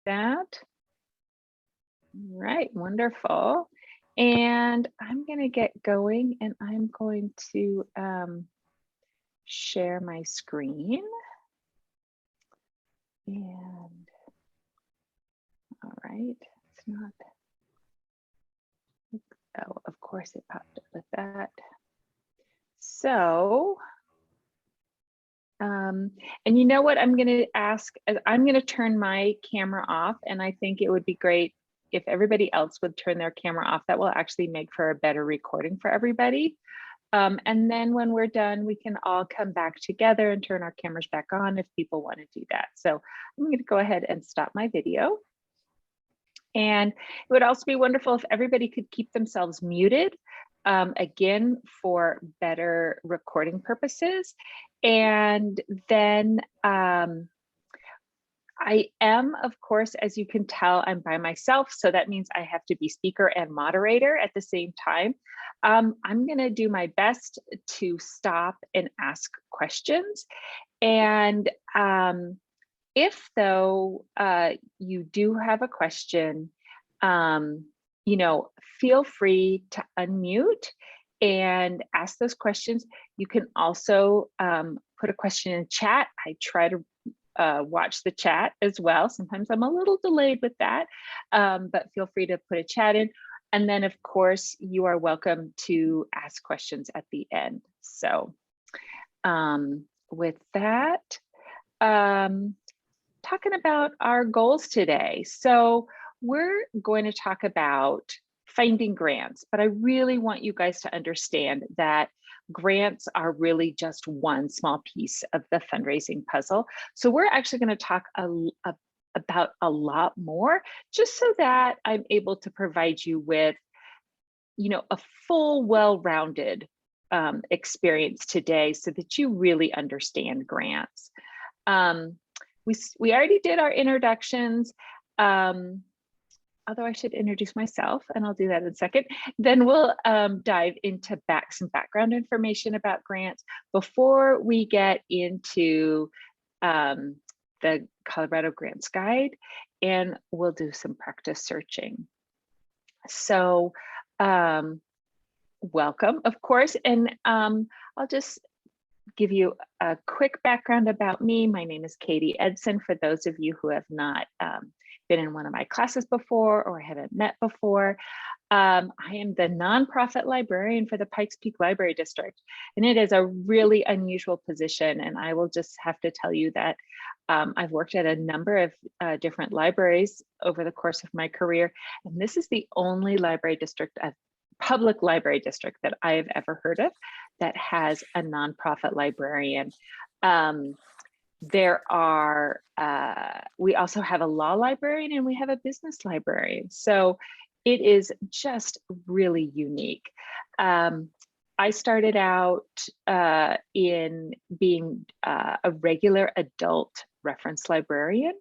that. Right, wonderful. And I'm going to get going and I'm going to share my screen. And all right, it's not. Oh, of course it popped up with that. So, and you know what I'm going to ask, I'm going to turn my camera off, and I think it would be great if everybody else would turn their camera off. That will actually make for a better recording for everybody. And then when we're done, we can all come back together and turn our cameras back on if people want to do that. So I'm going to go ahead and stop my video. And it would also be wonderful if everybody could keep themselves muted, again, for better recording purposes. And then I am, of course, as you can tell, I'm by myself. So that means I have to be speaker and moderator at the same time. I'm going to do my best to stop and ask questions. And if though you do have a question, you know, feel free to unmute and ask those questions. You can also put a question in chat. I try to watch the chat as well. Sometimes I'm a little delayed with that, but feel free to put a chat in. And then of course, you are welcome to ask questions at the end. So with that, talking about our goals today. So we're going to talk about finding grants, but I really want you guys to understand that grants are really just one small piece of the fundraising puzzle. So we're actually going to talk about a lot more, just so that I'm able to provide you with, you know, a full, well-rounded experience today, so that you really understand grants. We already did our introductions. Although I should introduce myself, and I'll do that in a second. Then we'll dive into some background information about grants before we get into the Colorado Grants Guide, and we'll do some practice searching. So welcome, of course, and I'll just give you a quick background about me. My name is Katie Edson, for those of you who have not been in one of my classes before or haven't met before. I am the nonprofit librarian for the Pikes Peak Library District, and it is a really unusual position. And I will just have to tell you that I've worked at a number of different libraries over the course of my career, and this is the only library district, a public library district, that I have ever heard of that has a nonprofit librarian. There are, we also have a law librarian and we have a business librarian. So it is just really unique. I started out in being a regular adult reference librarian,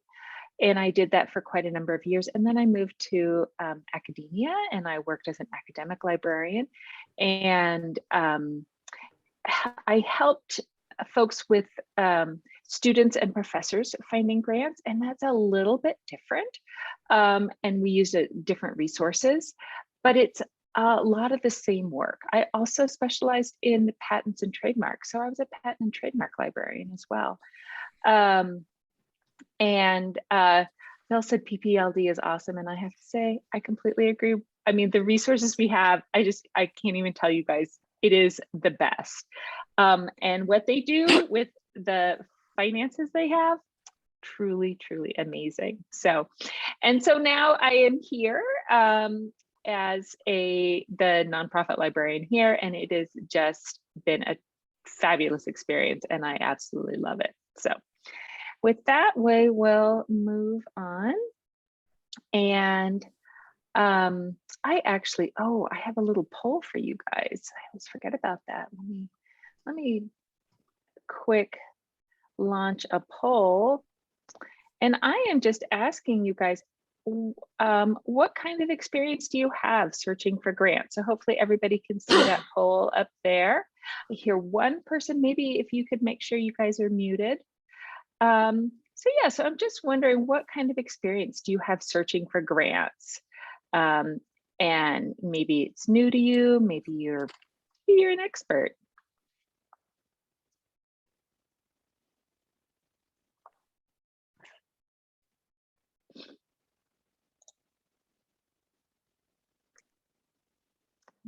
and I did that for quite a number of years. And then I moved to academia, and I worked as an academic librarian. And I helped folks with students and professors finding grants, and that's a little bit different. And we used different resources, but it's a lot of the same work. I also specialized in patents and trademarks, so I was a patent and trademark librarian as well. And Bill said PPLD is awesome, and I have to say I completely agree. I mean, the resources we have, I can't even tell you guys, it is the best. And what they do with the finances they have, truly, truly amazing. So now I am here as the nonprofit librarian here, and it has just been a fabulous experience, and I absolutely love it. So with that, we will move on. And I actually, I have a little poll for you guys. I always forget about that. Let me quick launch a poll. And I am just asking you guys, what kind of experience do you have searching for grants? So hopefully everybody can see that poll up there. I hear one person, maybe if you could make sure you guys are muted. So yeah, so I'm just wondering, what kind of experience do you have searching for grants? Um, and maybe it's new to you, maybe you're an expert.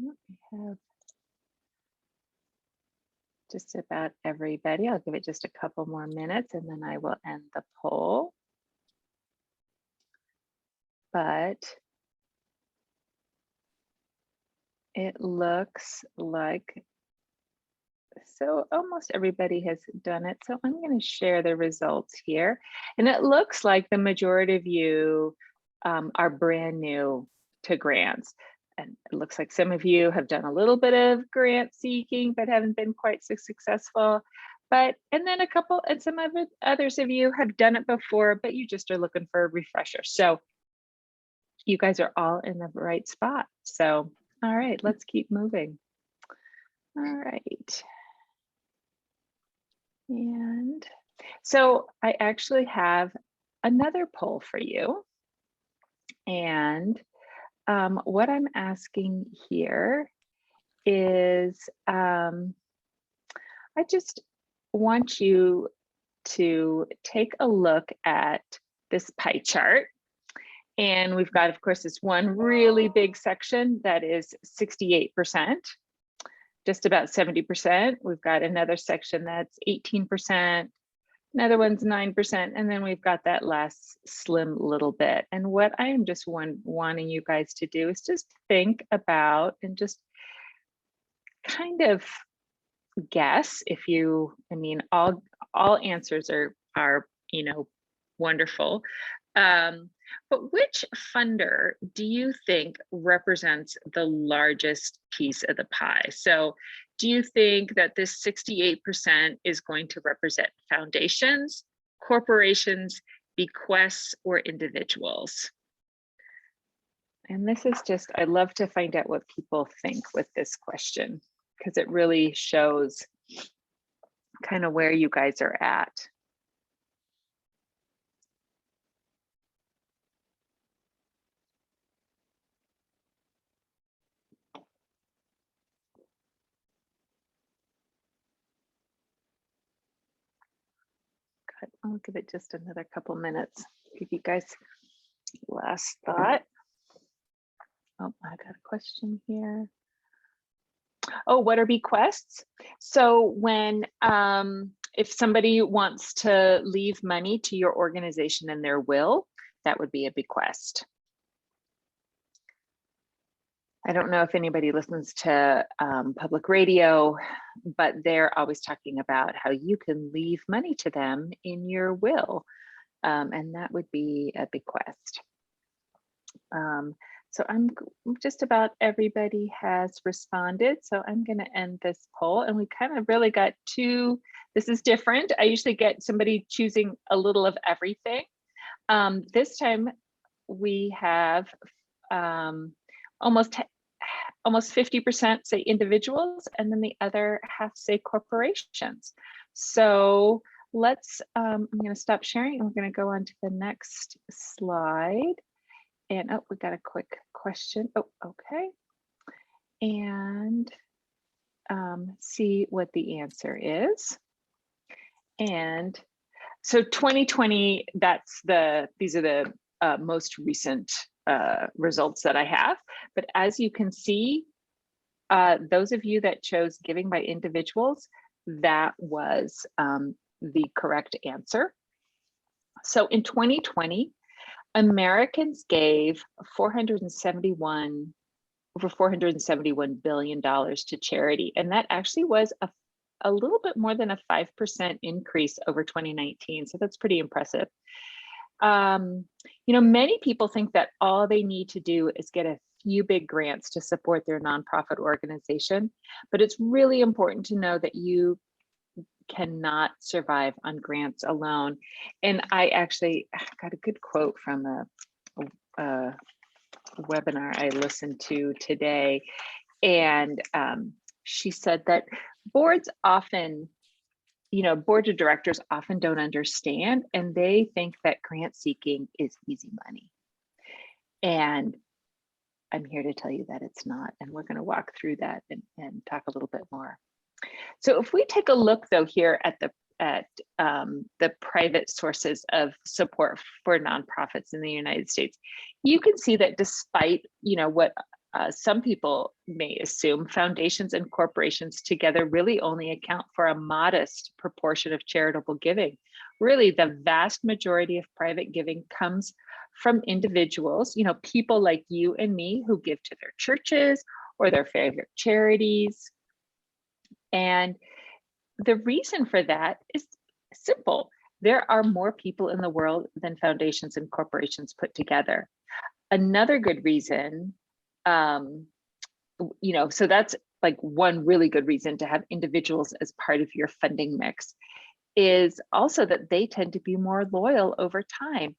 We have just about everybody. I'll give it just a couple more minutes and then I will end the poll. But it looks like, so almost everybody has done it. So I'm going to share the results here. And it looks like the majority of you are brand new to grants. And it looks like some of you have done a little bit of grant seeking, but haven't been quite so successful. And then some of others of you have done it before, but you just are looking for a refresher. So you guys are all in the right spot. So, all right, let's keep moving. All right. And so I actually have another poll for you. And what I'm asking here is, I just want you to take a look at this pie chart. And we've got, of course, this one really big section that is 68%, just about 70%. We've got another section that's 18%, another one's 9%, and then we've got that last slim little bit. And what I am just wanting you guys to do is just think about and just kind of guess if you, I mean, all answers are wonderful. But which funder do you think represents the largest piece of the pie? So do you think that this 68% is going to represent foundations, corporations, bequests, or individuals? And this is just, I love to find out what people think with this question, because it really shows kind of where you guys are at. I'll give it just another couple minutes. Give you guys last thought. Oh, I got a question here. Oh, what are bequests? So when, if somebody wants to leave money to your organization in their will, that would be a bequest. I don't know if anybody listens to public radio, but they're always talking about how you can leave money to them in your will, and that would be a bequest. So I'm just about everybody has responded. So I'm going to end this poll, and we kind of really got two. This is different. I usually get somebody choosing a little of everything. This time we have almost 50% say individuals, and then the other half say corporations. So let's, I'm going to stop sharing and we're going to go on to the next slide. And oh, we got a quick question. Oh, okay. And see what the answer is. And so 2020, these are the most recent results that I have. But as you can see, those of you that chose giving by individuals, that was the correct answer. So in 2020, Americans gave over $471 billion to charity. And that actually was a little bit more than a 5% increase over 2019. So that's pretty impressive. Many people think that all they need to do is get a few big grants to support their nonprofit organization, but it's really important to know that you cannot survive on grants alone. And I actually got a good quote from a webinar I listened to today, and she said that boards often board of directors often don't understand, and they think that grant seeking is easy money. And I'm here to tell you that it's not, and we're going to walk through that and talk a little bit more. So if we take a look though here at the private sources of support for nonprofits in the United States, you can see that despite what some people may assume, foundations and corporations together really only account for a modest proportion of charitable giving. Really, the vast majority of private giving comes from individuals, people like you and me who give to their churches or their favorite charities. And the reason for that is simple. There are more people in the world than foundations and corporations put together. Another good reason, so that's like one really good reason to have individuals as part of your funding mix, is also that they tend to be more loyal over time.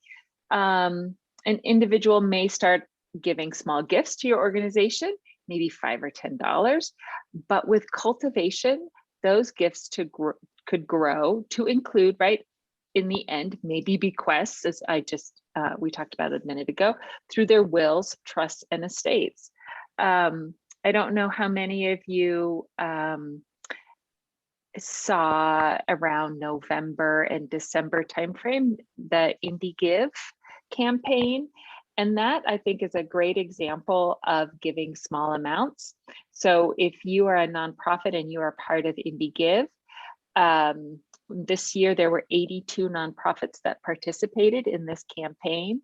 An individual may start giving small gifts to your organization, maybe $5 or $10, but with cultivation, those gifts could grow to include, right, in the end, maybe bequests, as we talked about a minute ago, through their wills, trusts, and estates. I don't know how many of you saw around November and December timeframe the Indie Give campaign. And that, I think, is a great example of giving small amounts. So if you are a nonprofit and you are part of Indie Give, this year there were 82 nonprofits that participated in this campaign.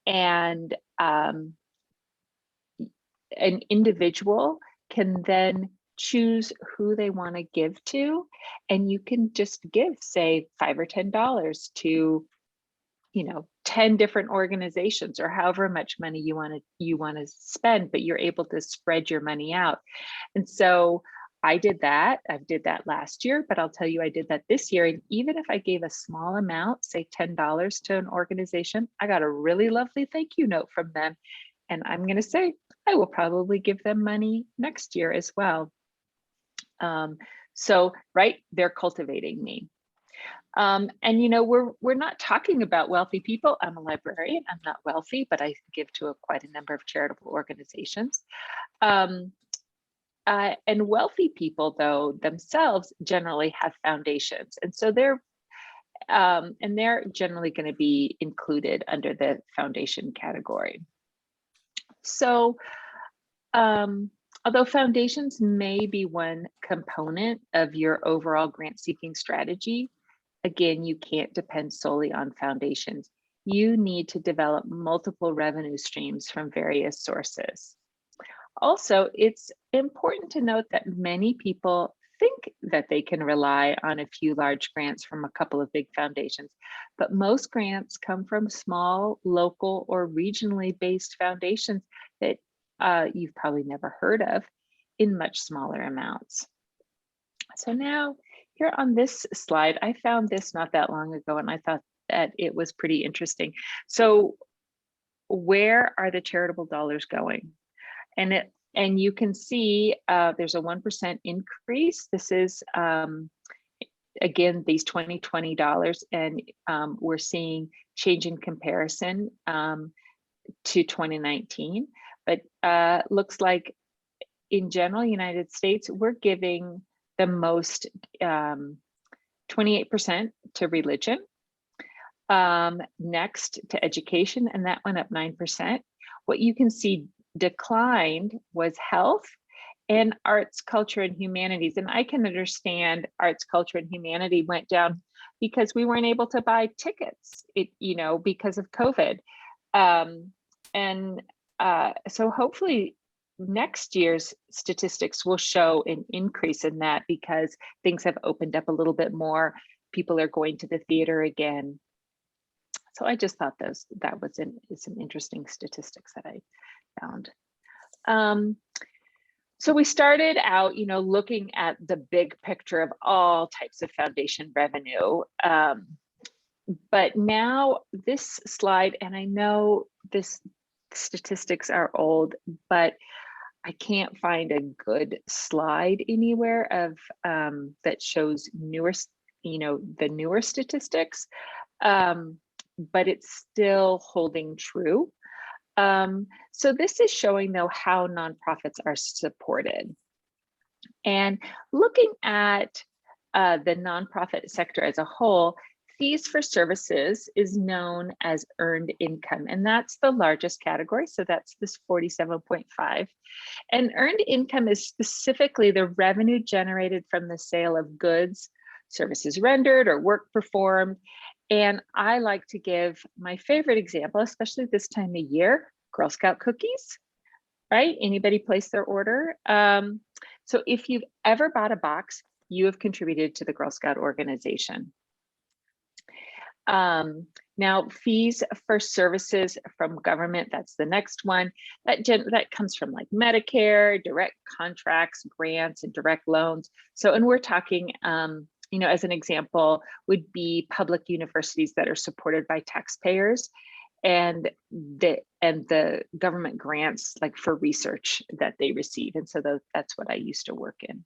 And an individual can then choose who they want to give to, and you can just give, say, $5 or $10 to 10 different organizations, or however much money you want to spend, but you're able to spread your money out. And so I did that. I did that last year, but I'll tell you, I did that this year. And even if I gave a small amount, say $10 to an organization, I got a really lovely thank you note from them. And I'm going to say, I will probably give them money next year as well. So, right, they're cultivating me. And we're not talking about wealthy people. I'm a librarian. I'm not wealthy, but I give to quite a number of charitable organizations. And wealthy people, though, themselves generally have foundations, and so they're generally going to be included under the foundation category. So, although foundations may be one component of your overall grant seeking strategy, again, you can't depend solely on foundations. You need to develop multiple revenue streams from various sources. Also, it's important to note that many people think that they can rely on a few large grants from a couple of big foundations, but most grants come from small, local, or regionally based foundations that you've probably never heard of in much smaller amounts. So now, here on this slide, I found this not that long ago, and I thought that it was pretty interesting. So where are the charitable dollars going? And you can see there's a 1% increase. This is, again, these 2020 dollars, and we're seeing change in comparison to 2019. But looks like in general, United States, we're giving the most, 28% to religion, next to education, and that went up 9%. What you can see declined was health and arts, culture, and humanities. And I can understand arts, culture, and humanity went down because we weren't able to buy tickets, because of COVID. So hopefully next year's statistics will show an increase in that because things have opened up a little bit more. People are going to the theater again. So I just thought that was some interesting statistics that I found. So we started out, looking at the big picture of all types of foundation revenue. But now this slide, and I know this statistics are old, but I can't find a good slide anywhere of that shows newer the newer statistics, but it's still holding true. So this is showing, though, how nonprofits are supported. And looking at the nonprofit sector as a whole, fees for services is known as earned income, and that's the largest category. So that's this 47.5. And earned income is specifically the revenue generated from the sale of goods, services rendered, or work performed. And I like to give my favorite example, especially this time of year, Girl Scout cookies, right? Anybody place their order? So if you've ever bought a box, you have contributed to the Girl Scout organization. Now, fees for services from government, that's the next one. That comes from like Medicare, direct contracts, grants, and direct loans. So, and we're talking, as an example, would be public universities that are supported by taxpayers, and the government grants like for research that they receive. And so that's what I used to work in.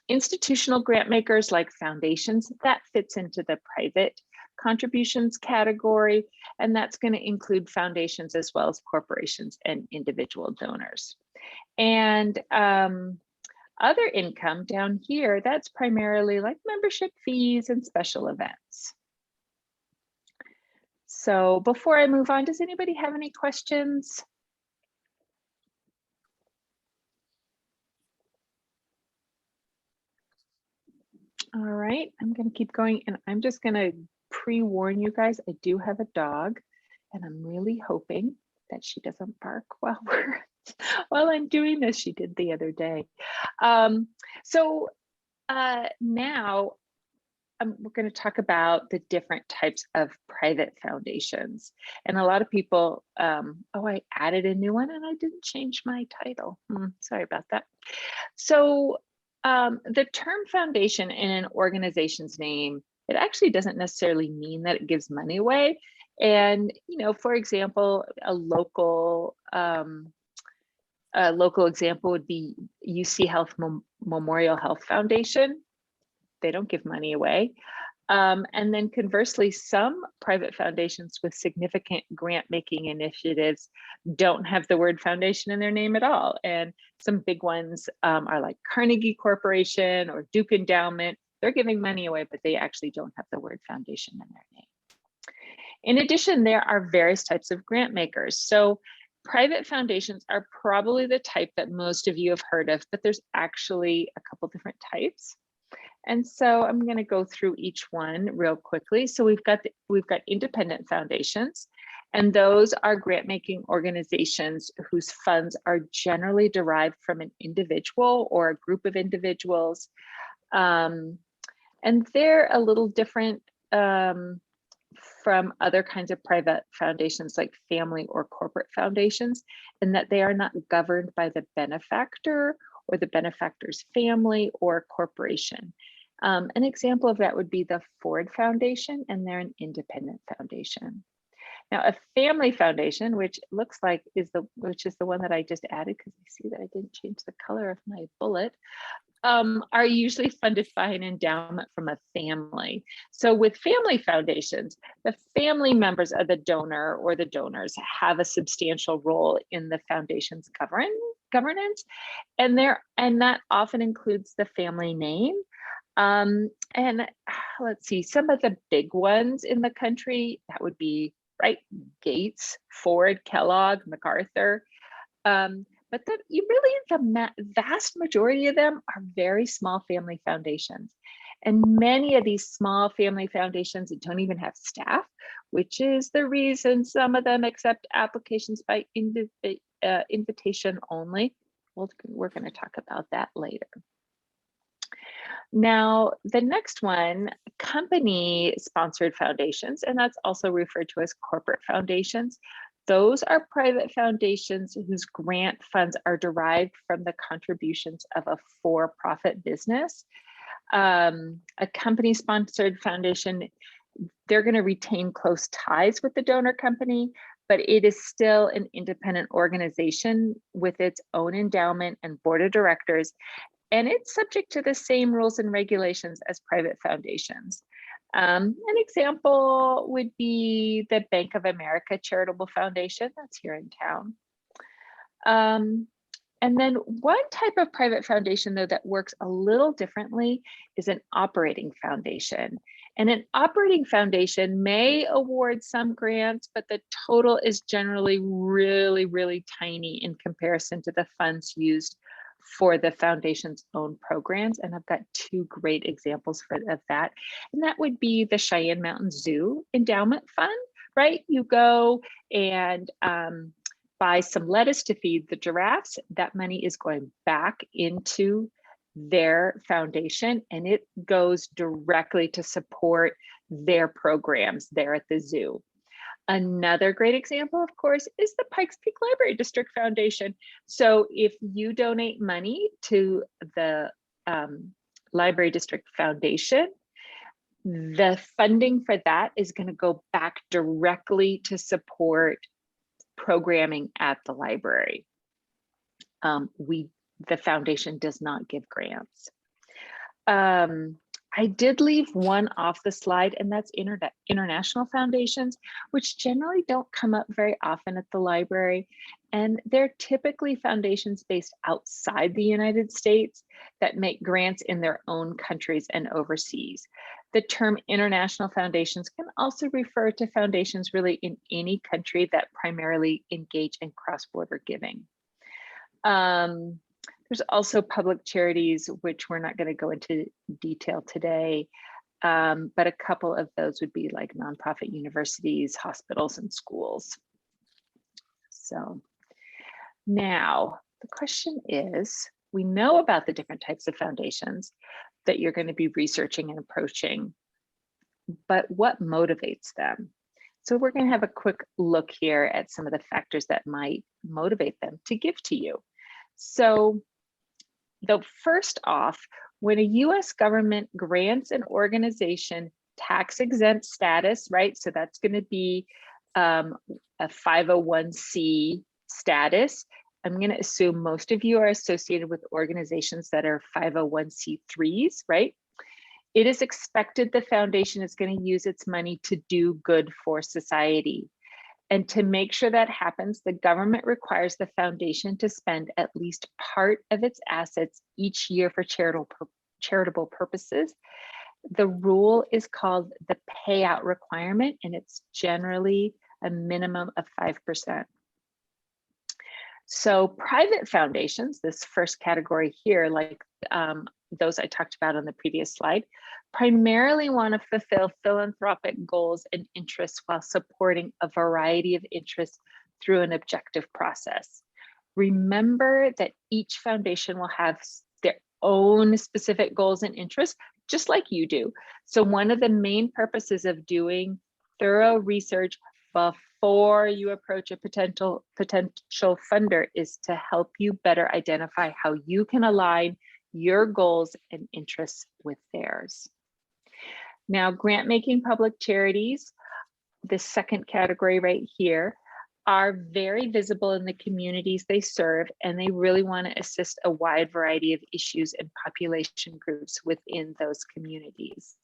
Institutional grant makers like foundations, that fits into the private contributions category, and that's going to include foundations as well as corporations and individual donors. And other income down here, that's primarily like membership fees and special events. So before I move on, does anybody have any questions? All right, I'm going to keep going, and I'm just going to pre-warn you guys, I do have a dog, and I'm really hoping that she doesn't bark while I'm doing this. She did the other day. Now we're going to talk about the different types of private foundations. And a lot of people, I added a new one and I didn't change my title. Sorry about that. So the term foundation in an organization's name, it actually doesn't necessarily mean that it gives money away. And, for example, a local example would be UC Health Memorial Health Foundation. They don't give money away. And then conversely, some private foundations with significant grant-making initiatives don't have the word foundation in their name at all. And some big ones are like Carnegie Corporation or Duke Endowment. They're giving money away, but they actually don't have the word foundation in their name. In addition, there are various types of grant makers. So private foundations are probably the type that most of you have heard of, but there's actually a couple different types. And so I'm going to go through each one real quickly. So we've got independent foundations, and those are grant-making organizations whose funds are generally derived from an individual or a group of individuals. And they're a little different from other kinds of private foundations like family or corporate foundations, in that they are not governed by the benefactor or the benefactor's family or corporation. An example of that would be the Ford Foundation, and they're an independent foundation. Now, a family foundation, which looks like is the one that I just added, because you see that I didn't change the color of my bullet, are usually funded by an endowment from a family. So with family foundations, the family members of the donor or the donors have a substantial role in the foundation's governance, and that often includes the family name. And let's see, some of the big ones in the country, that would be, right, Gates, Ford, Kellogg, MacArthur. But the vast majority of them are very small family foundations. And many of these small family foundations don't even have staff, which is the reason some of them accept applications by invitation only. We're going to talk about that later. Now, the next one, company-sponsored foundations, and that's also referred to as corporate foundations. Those are private foundations whose grant funds are derived from the contributions of a for-profit business. A company-sponsored foundation, they're going to retain close ties with the donor company, but it is still an independent organization with its own endowment and board of directors. and it's subject to the same rules and regulations as private foundations. An example would be the Bank of America Charitable Foundation that's here in town. And then one type of private foundation, though, that works a little differently is an operating foundation. And an operating foundation may award some grants, but the total is generally really, really tiny in comparison to the funds used for the foundation's own programs. And I've got two great examples of that. And that would be the Cheyenne Mountain Zoo Endowment Fund, right? You go and buy some lettuce to feed the giraffes. That money is going back into their foundation, and it goes directly to support their programs there at the zoo. Another great example, of course, is the Pikes Peak Library District Foundation. So if you donate money to the Library District Foundation, the funding for that is going to go back directly to support programming at the library. The foundation does not give grants. I did leave one off the slide, and that's international foundations, which generally don't come up very often at the library. And they're typically foundations based outside the United States that make grants in their own countries and overseas. The term international foundations can also refer to foundations really in any country that primarily engage in cross-border giving. There's also public charities, which we're not going to go into detail today, but a couple of those would be like nonprofit universities, hospitals, and schools. So now the question is, we know about the different types of foundations that you're going to be researching and approaching, but what motivates them? So we're going to have a quick look here at some of the factors that might motivate them to give to you. So though first off, when a US government grants an organization tax exempt status, right? So that's going to be a 501c status. I'm going to assume most of you are associated with organizations that are 501c3s, right? It is expected the foundation is going to use its money to do good for society. And to make sure that happens, the government requires the foundation to spend at least part of its assets each year for charitable purposes. The rule is called the payout requirement, and it's generally a minimum of 5%. So private foundations, this first category here, like those I talked about on the previous slide, primarily want to fulfill philanthropic goals and interests while supporting a variety of interests through an objective process. Remember that each foundation will have their own specific goals and interests, just like you do. So one of the main purposes of doing thorough research before you approach a potential funder is to help you better identify how you can align your goals and interests with theirs. Now, grant-making public charities, the second category right here, are very visible in the communities they serve, and they really want to assist a wide variety of issues and population groups within those communities.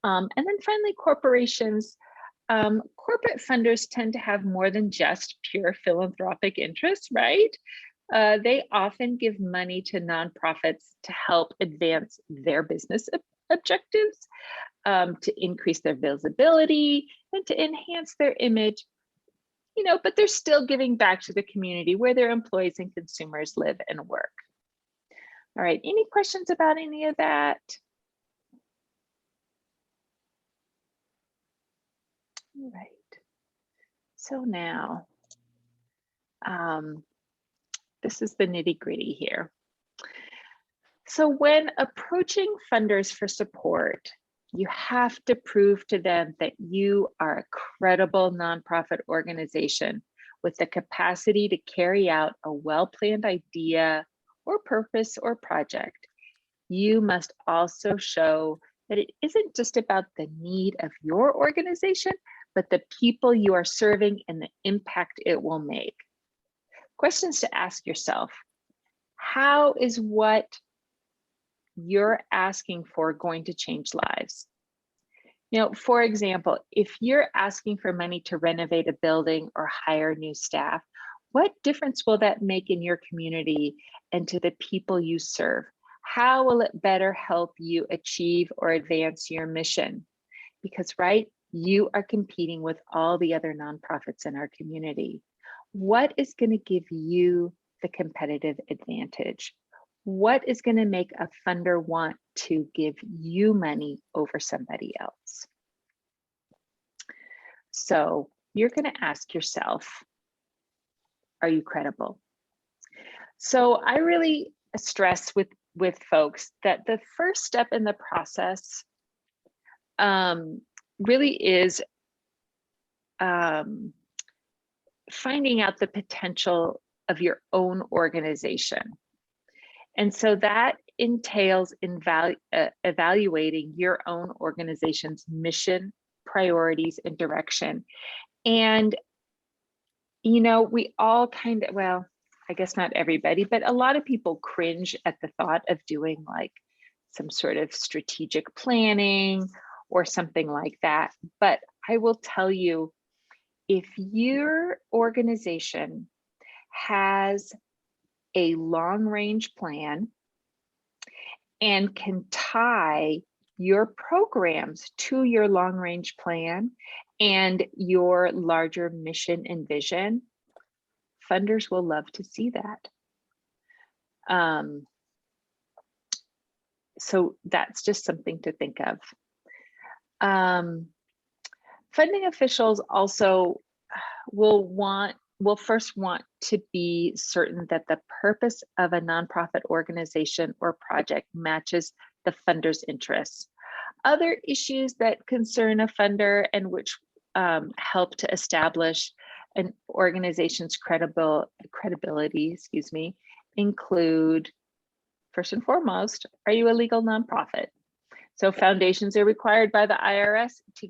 And then finally, corporations. Corporate funders tend to have more than just pure philanthropic interests, right? They often give money to nonprofits to help advance their business objectives, to increase their visibility, and to enhance their image, but they're still giving back to the community where their employees and consumers live and work. All right, any questions about any of that? All right, so now, this is the nitty-gritty here. So when approaching funders for support, you have to prove to them that you are a credible nonprofit organization with the capacity to carry out a well-planned idea or purpose or project. You must also show that it isn't just about the need of your organization, but the people you are serving and the impact it will make. Questions to ask yourself: How is what you're asking for going to change lives? You know, for example, if you're asking for money to renovate a building or hire new staff, what difference will that make in your community and to the people you serve? How will it better help you achieve or advance your mission? Because, right, you are competing with all the other nonprofits in our community. What is going to give you the competitive advantage? What is going to make a funder want to give you money over somebody else? So you're going to ask yourself, are you credible? So I really stress with folks that the first step in the process really is finding out the potential of your own organization. And so that entails evaluating your own organization's mission, priorities, and direction. And, you know, we all kind of, well, I guess not everybody, but a lot of people cringe at the thought of doing like some sort of strategic planning or something like that. But I will tell you, if your organization has a long-range plan and can tie your programs to your long-range plan and your larger mission and vision, funders will love to see that. So that's just something to think of. Funding officials also will first want to be certain that the purpose of a nonprofit organization or project matches the funder's interests. Other issues that concern a funder and which help to establish an organization's credibility, include, first and foremost, are you a legal nonprofit? So foundations are required by the IRS to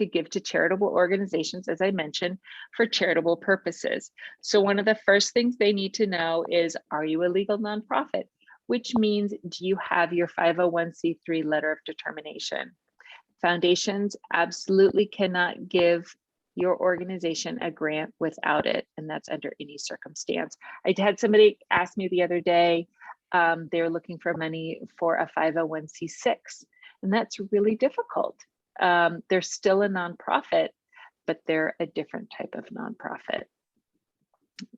give to charitable organizations, as I mentioned, for charitable purposes. So one of the first things they need to know is, are you a legal nonprofit? Which means, do you have your 501c3 letter of determination? Foundations absolutely cannot give your organization a grant without it, and that's under any circumstance. I had somebody ask me the other day, they're looking for money for a 501c6, and that's really difficult. They're still a nonprofit, but they're a different type of nonprofit.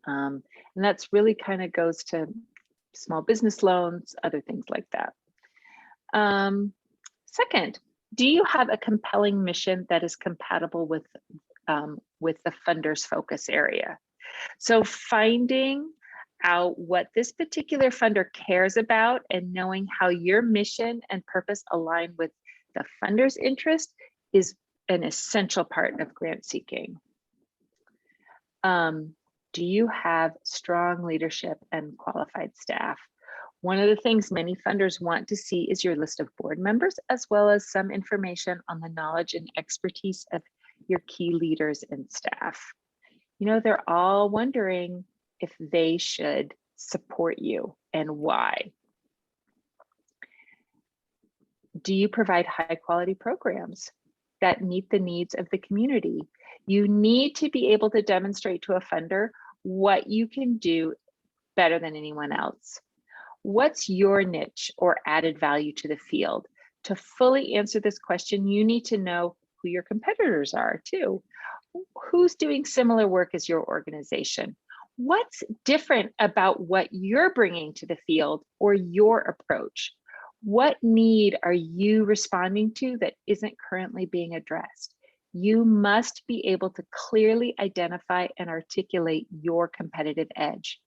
And that's really kind of goes to small business loans, other things like that. Second, do you have a compelling mission that is compatible with the funder's focus area? So finding out what this particular funder cares about and knowing how your mission and purpose align with the funder's interest is an essential part of grant seeking. Do you have strong leadership and qualified staff? One of the things many funders want to see is your list of board members, as well as some information on the knowledge and expertise of your key leaders and staff. You know, they're all wondering if they should support you and why. Do you provide high quality programs that meet the needs of the community? You need to be able to demonstrate to a funder what you can do better than anyone else. What's your niche or added value to the field? To fully answer this question, you need to know who your competitors are too. Who's doing similar work as your organization? What's different about what you're bringing to the field or your approach? What need are you responding to that isn't currently being addressed? You must be able to clearly identify and articulate your competitive edge.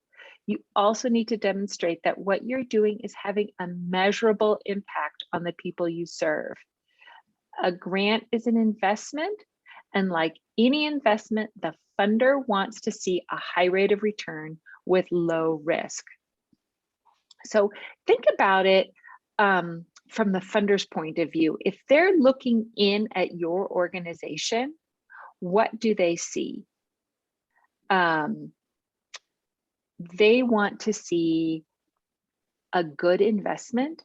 You also need to demonstrate that what you're doing is having a measurable impact on the people you serve. A grant is an investment, and like any investment, the funder wants to see a high rate of return with low risk. So think about it from the funder's point of view. If they're looking in at your organization, what do they see? They want to see a good investment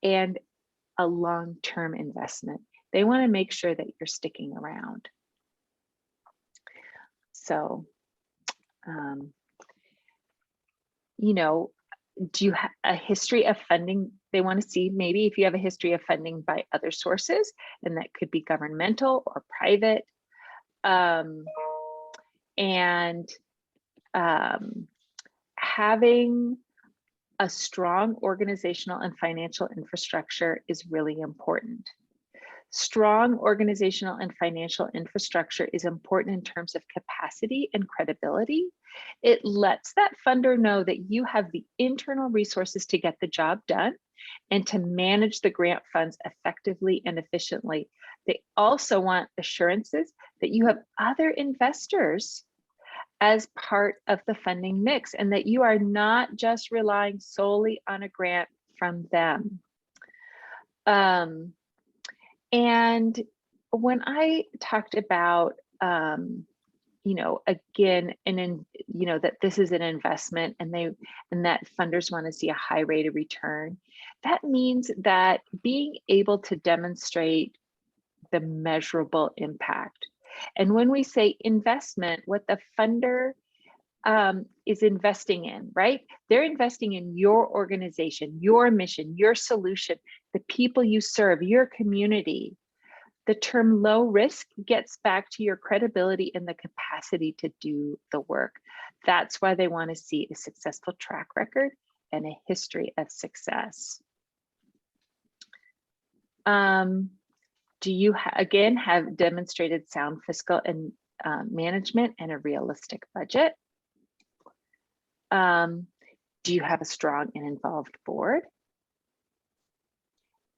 and a long-term investment. They want to make sure that you're sticking around. So, you know, do you have a history of funding? They want to see maybe if you have a history of funding by other sources, and that could be governmental or private. Having a strong organizational and financial infrastructure is really important. Strong organizational and financial infrastructure is important in terms of capacity and credibility. It lets that funder know that you have the internal resources to get the job done and to manage the grant funds effectively and efficiently. They also want assurances that you have other investors as part of the funding mix and that you are not just relying solely on a grant from them. And when I talked about, you know, again, that this is an investment and that funders want to see a high rate of return, that means that being able to demonstrate the measurable impact. And when we say investment, what the funder is investing in, right? They're investing in your organization, your mission, your solution, the people you serve, your community. The term low risk gets back to your credibility and the capacity to do the work. That's why they want to see a successful track record and a history of success. Do you again have demonstrated sound fiscal and management and a realistic budget? Do you have a strong and involved board?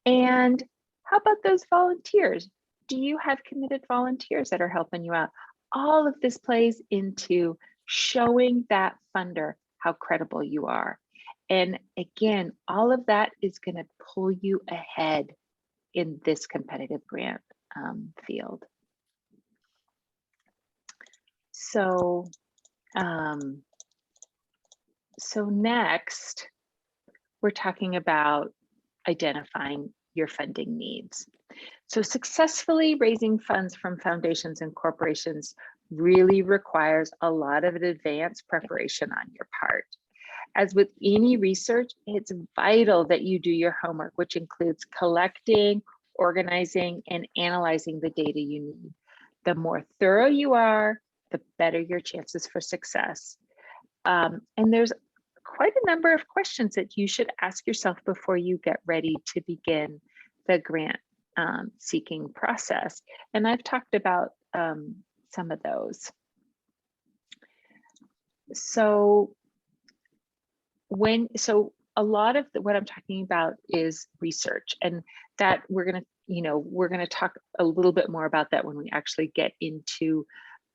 And how about those volunteers? Do you have committed volunteers that are helping you out? All of this plays into showing that funder how credible you are. And again, all of that is going to pull you ahead in this competitive grant field. So next, we're talking about identifying your funding needs. So successfully raising funds from foundations and corporations really requires a lot of advanced preparation on your part. As with any research, it's vital that you do your homework, which includes collecting, organizing, and analyzing the data you need. The more thorough you are, the better your chances for success. And there's quite a number of questions that you should ask yourself before you get ready to begin the grant seeking process. And I've talked about some of those. So a lot of what I'm talking about is research, and that we're gonna talk a little bit more about that when we actually get into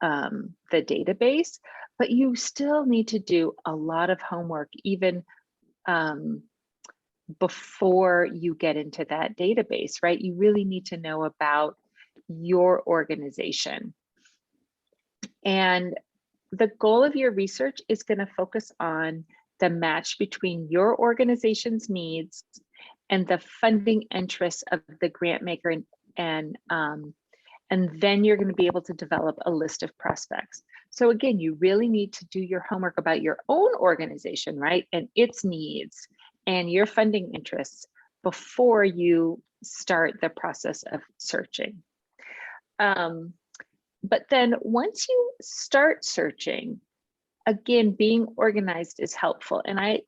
the database, but you still need to do a lot of homework even before you get into that database, right? You really need to know about your organization. And the goal of your research is going to focus on the match between your organization's needs and the funding interests of the grant maker, and then you're going to be able to develop a list of prospects. So again, you really need to do your homework about your own organization, right? And its needs and your funding interests before you start the process of searching. But then once you start searching, again, being organized is helpful. And I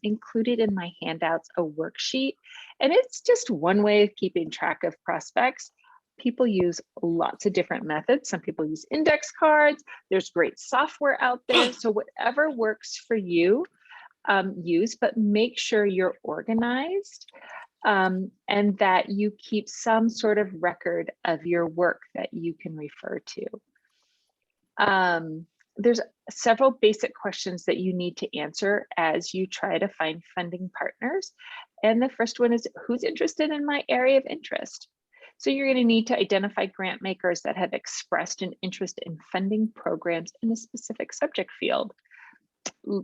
included in my handouts a worksheet, and it's just one way of keeping track of prospects. People use lots of different methods. Some people use index cards. There's great software out there. So whatever works for you, use, but make sure you're organized and that you keep some sort of record of your work that you can refer to. There's several basic questions that you need to answer as you try to find funding partners. And the first one is, who's interested in my area of interest? So you're going to need to identify grant makers that have expressed an interest in funding programs in a specific subject field.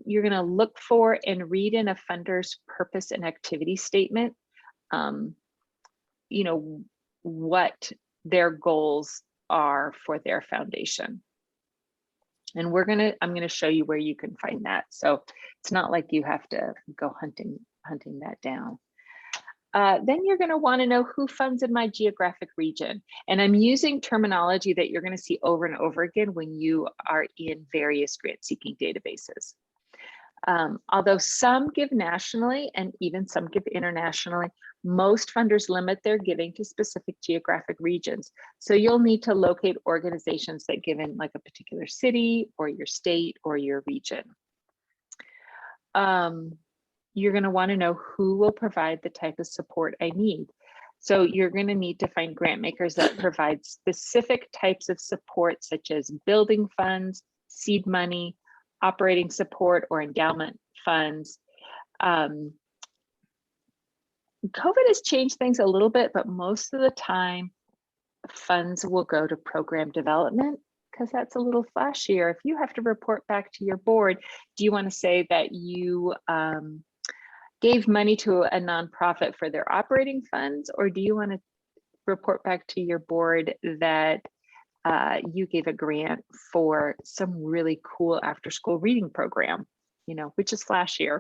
you're going to look for and read in a funder's purpose and activity statement, you know, what their goals are for their foundation. And I'm going to show you where you can find that. So it's not like you have to go hunting that down. Then you're going to want to know who funds in my geographic region. And I'm using terminology that you're going to see over and over again when you are in various grant seeking databases. Although some give nationally and even some give internationally, most funders limit their giving to specific geographic regions. So you'll need to locate organizations that give in like a particular city or your state or your region. You're going to want to know who will provide the type of support I need. So you're going to need to find grant makers that provide specific types of support, such as building funds, seed money, operating support, or endowment funds. COVID has changed things a little bit, but most of the time funds will go to program development because that's a little flashier. If you have to report back to your board, do you want to say that you gave money to a nonprofit for their operating funds, or do you want to report back to your board that you gave a grant for some really cool after school reading program, you know, which is flashier.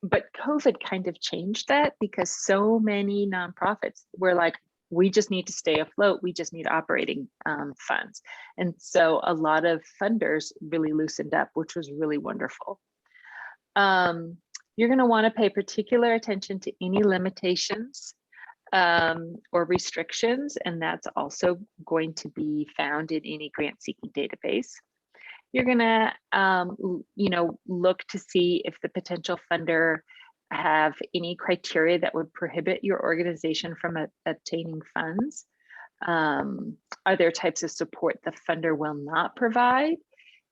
But COVID kind of changed that because so many nonprofits were like, we just need to stay afloat. We just need operating funds. And so a lot of funders really loosened up, which was really wonderful. You're going to want to pay particular attention to any limitations or restrictions, and that's also going to be found in any grant seeking database. You're going to, you know, look to see if the potential funder have any criteria that would prohibit your organization from obtaining funds. Are there types of support the funder will not provide?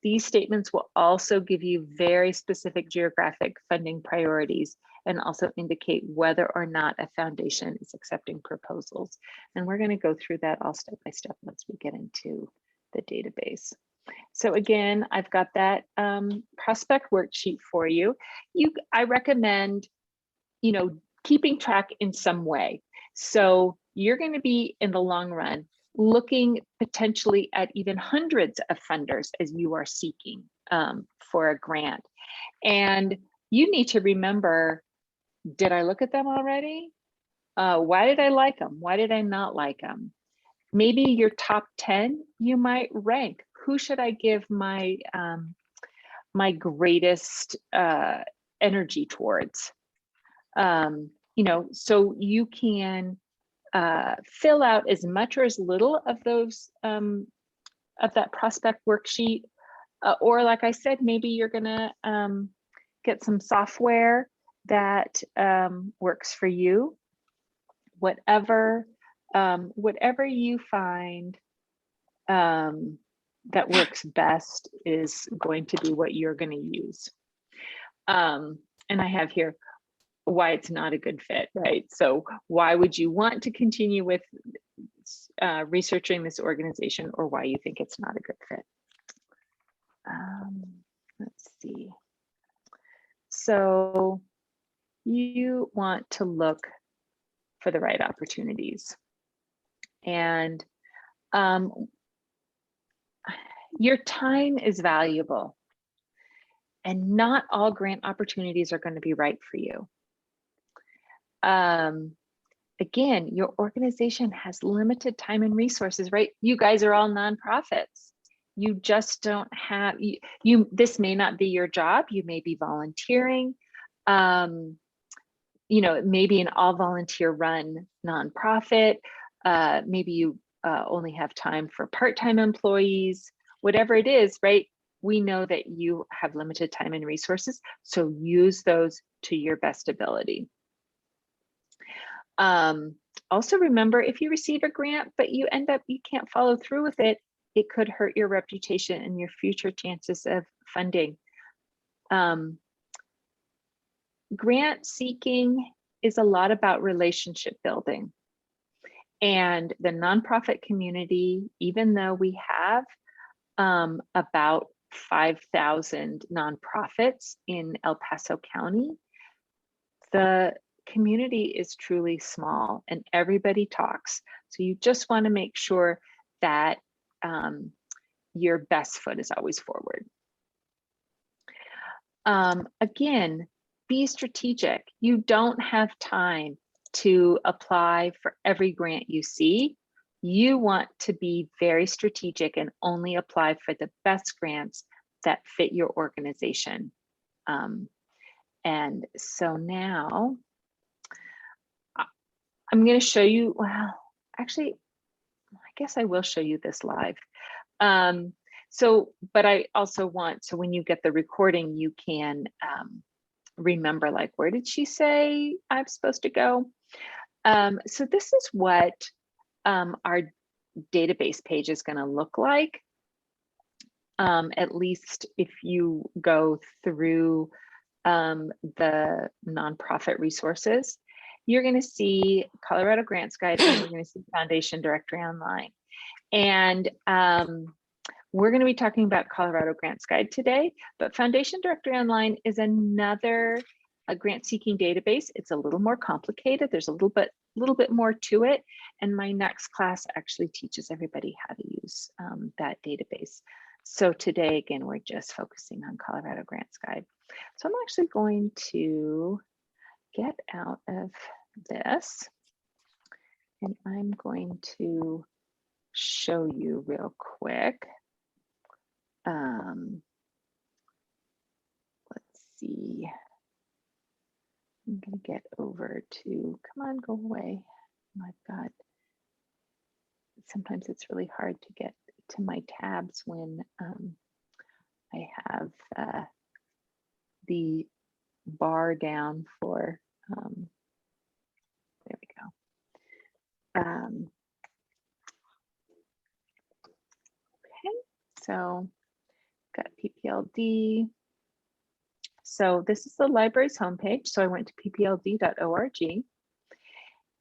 These statements will also give you very specific geographic funding priorities and also indicate whether or not a foundation is accepting proposals. And we're going to go through that all step by step once we get into the database. So again, I've got that prospect worksheet for you. I recommend, you know, keeping track in some way. So you're going to be, in the long run, looking potentially at even hundreds of funders as you are seeking for a grant. And you need to remember, did I look at them already? Why did I like them? Why did I not like them? Maybe your top 10, you might rank. Who should I give my my greatest energy towards? You know, so you can fill out as much or as little of those of that prospect worksheet, or like I said, maybe you're gonna get some software that works for you. Whatever you find that works best is going to be what you're going to use. And I have here why it's not a good fit, right? So why would you want to continue with researching this organization, or why you think it's not a good fit? Let's see. So you want to look for the right opportunities. And your time is valuable, and not all grant opportunities are going to be right for you. Again, your organization has limited time and resources, right? You guys are all nonprofits. You just don't have, this may not be your job. You may be volunteering. You know, it may be an all volunteer run nonprofit. Maybe you only have time for part-time employees, whatever it is, right? We know that you have limited time and resources, so use those to your best ability. Also remember, if you receive a grant, but you can't follow through with it, it could hurt your reputation and your future chances of funding. Grant seeking is a lot about relationship building. And the nonprofit community, even though we have about 5,000 nonprofits in El Paso County. The community is truly small and everybody talks. So you just want to make sure that your best foot is always forward. Again, be strategic. You don't have time to apply for every grant you see. You want to be very strategic and only apply for the best grants that fit your organization. And so now I'm going to show you, well, actually, I guess I will show you this live. But I also want, so when you get the recording, you can remember, like, where did she say I'm supposed to go? So this is what our database page is going to look like. At least if you go through the nonprofit resources, you're going to see Colorado Grants Guide and you're going to see Foundation Directory Online. And we're going to be talking about Colorado Grants Guide today, but Foundation Directory Online is another grant seeking database. It's a little more complicated. There's a little bit more to it. And my next class actually teaches everybody how to use that database. So today, again, we're just focusing on Colorado Grants Guide. So I'm actually going to get out of this and I'm going to show you real quick. Let's see. I'm going to get over to, come on, go away. I've got, sometimes it's really hard to get to my tabs when I have the bar down for, there we go. Okay, so got PPLD. So this is the library's homepage. So I went to ppld.org.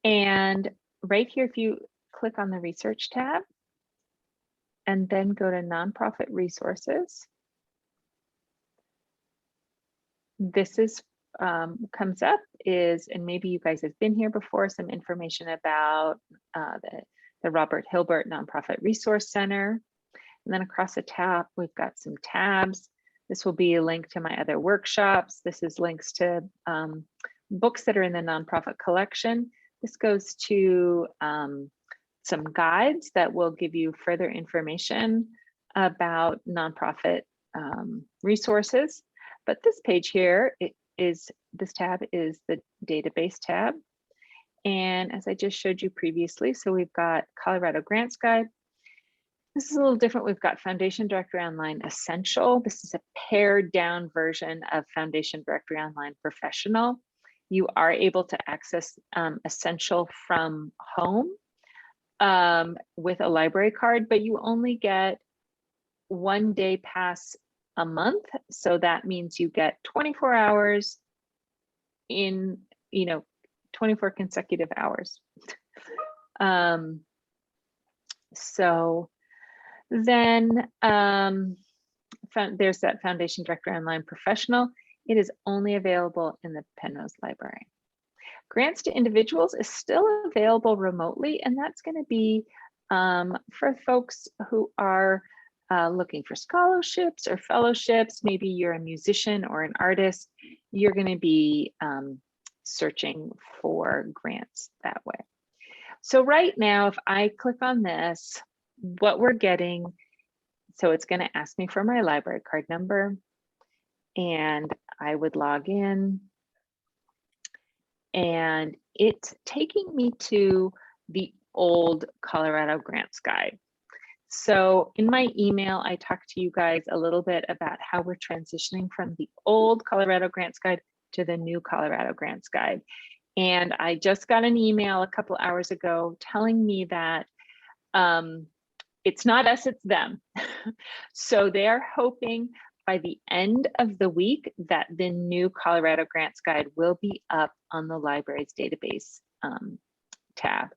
And right here, if you click on the research tab and then go to nonprofit resources, this is comes up is, and maybe you guys have been here before, some information about the Robert Hilbert Nonprofit Resource Center. And then across the tab, we've got some tabs. This will be a link to my other workshops. This is links to books that are in the nonprofit collection. This goes to some guides that will give you further information about nonprofit resources. But this page here, this tab is the database tab. And as I just showed you previously, so we've got Colorado Grants Guide. This is a little different. We've got Foundation Directory Online Essential. This is a pared down version of Foundation Directory Online Professional. You are able to access Essential from home with a library card, but you only get 1 day pass a month. So that means you get 24 hours in, 24 consecutive hours. So then there's that Foundation Directory Online Professional. It is only available in the Penrose Library. Grants to individuals is still available remotely, and that's going to be for folks who are looking for scholarships or fellowships. Maybe you're a musician or an artist. You're going to be searching for grants that way. So right now, if I click on this, what we're getting, so it's going to ask me for my library card number, and I would log in, and it's taking me to the old Colorado Grants Guide. So in my email, I talked to you guys a little bit about how we're transitioning from the old Colorado Grants Guide to the new Colorado Grants Guide. And I just got an email a couple hours ago telling me that it's not us, it's them. So they're hoping by the end of the week that the new Colorado Grants Guide will be up on the library's database tab.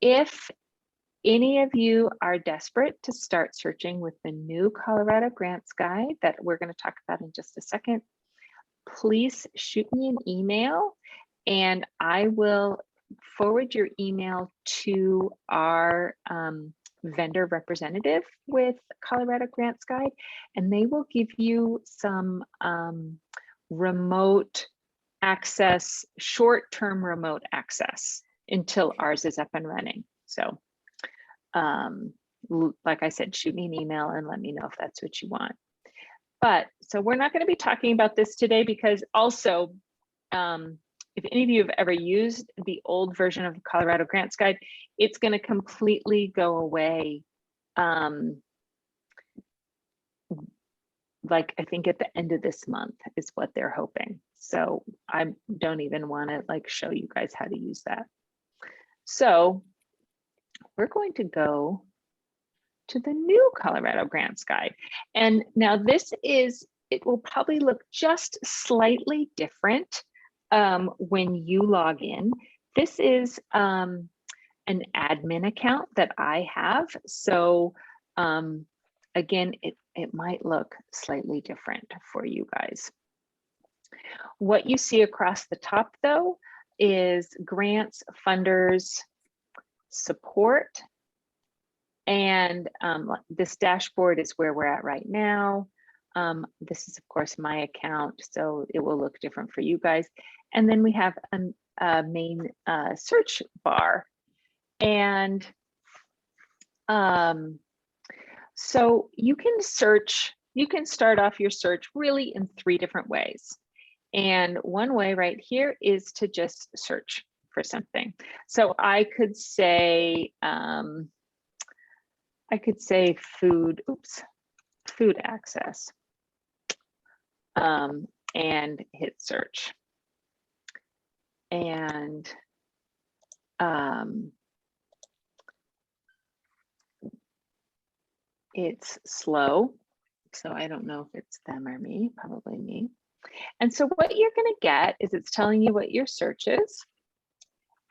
If any of you are desperate to start searching with the new Colorado Grants Guide that we're going to talk about in just a second, please shoot me an email and I will forward your email to our vendor representative with Colorado Grants Guide, and they will give you some remote access, short-term remote access until ours is up and running. So like I said, shoot me an email and let me know if that's what you want. But so we're not going to be talking about this today because also, if any of you have ever used the old version of the Colorado Grants Guide, it's going to completely go away. Like I think at the end of this month is what they're hoping. So I don't even want to like show you guys how to use that. So we're going to go to the new Colorado Grants Guide. And now this is, it will probably look just slightly different when you log in. This is an admin account that I have. So again, it might look slightly different for you guys. What you see across the top though is grants, funders, support. And this dashboard is where we're at right now. This is of course my account, so it will look different for you guys. And then we have a main search bar. And so you can search, you can start off your search really in 3 different ways. And one way right here is to just search for something. So I could say food, food access, and hit search. And it's slow, so I don't know if it's them or me, probably me. And so what you're going to get is it's telling you what your search is,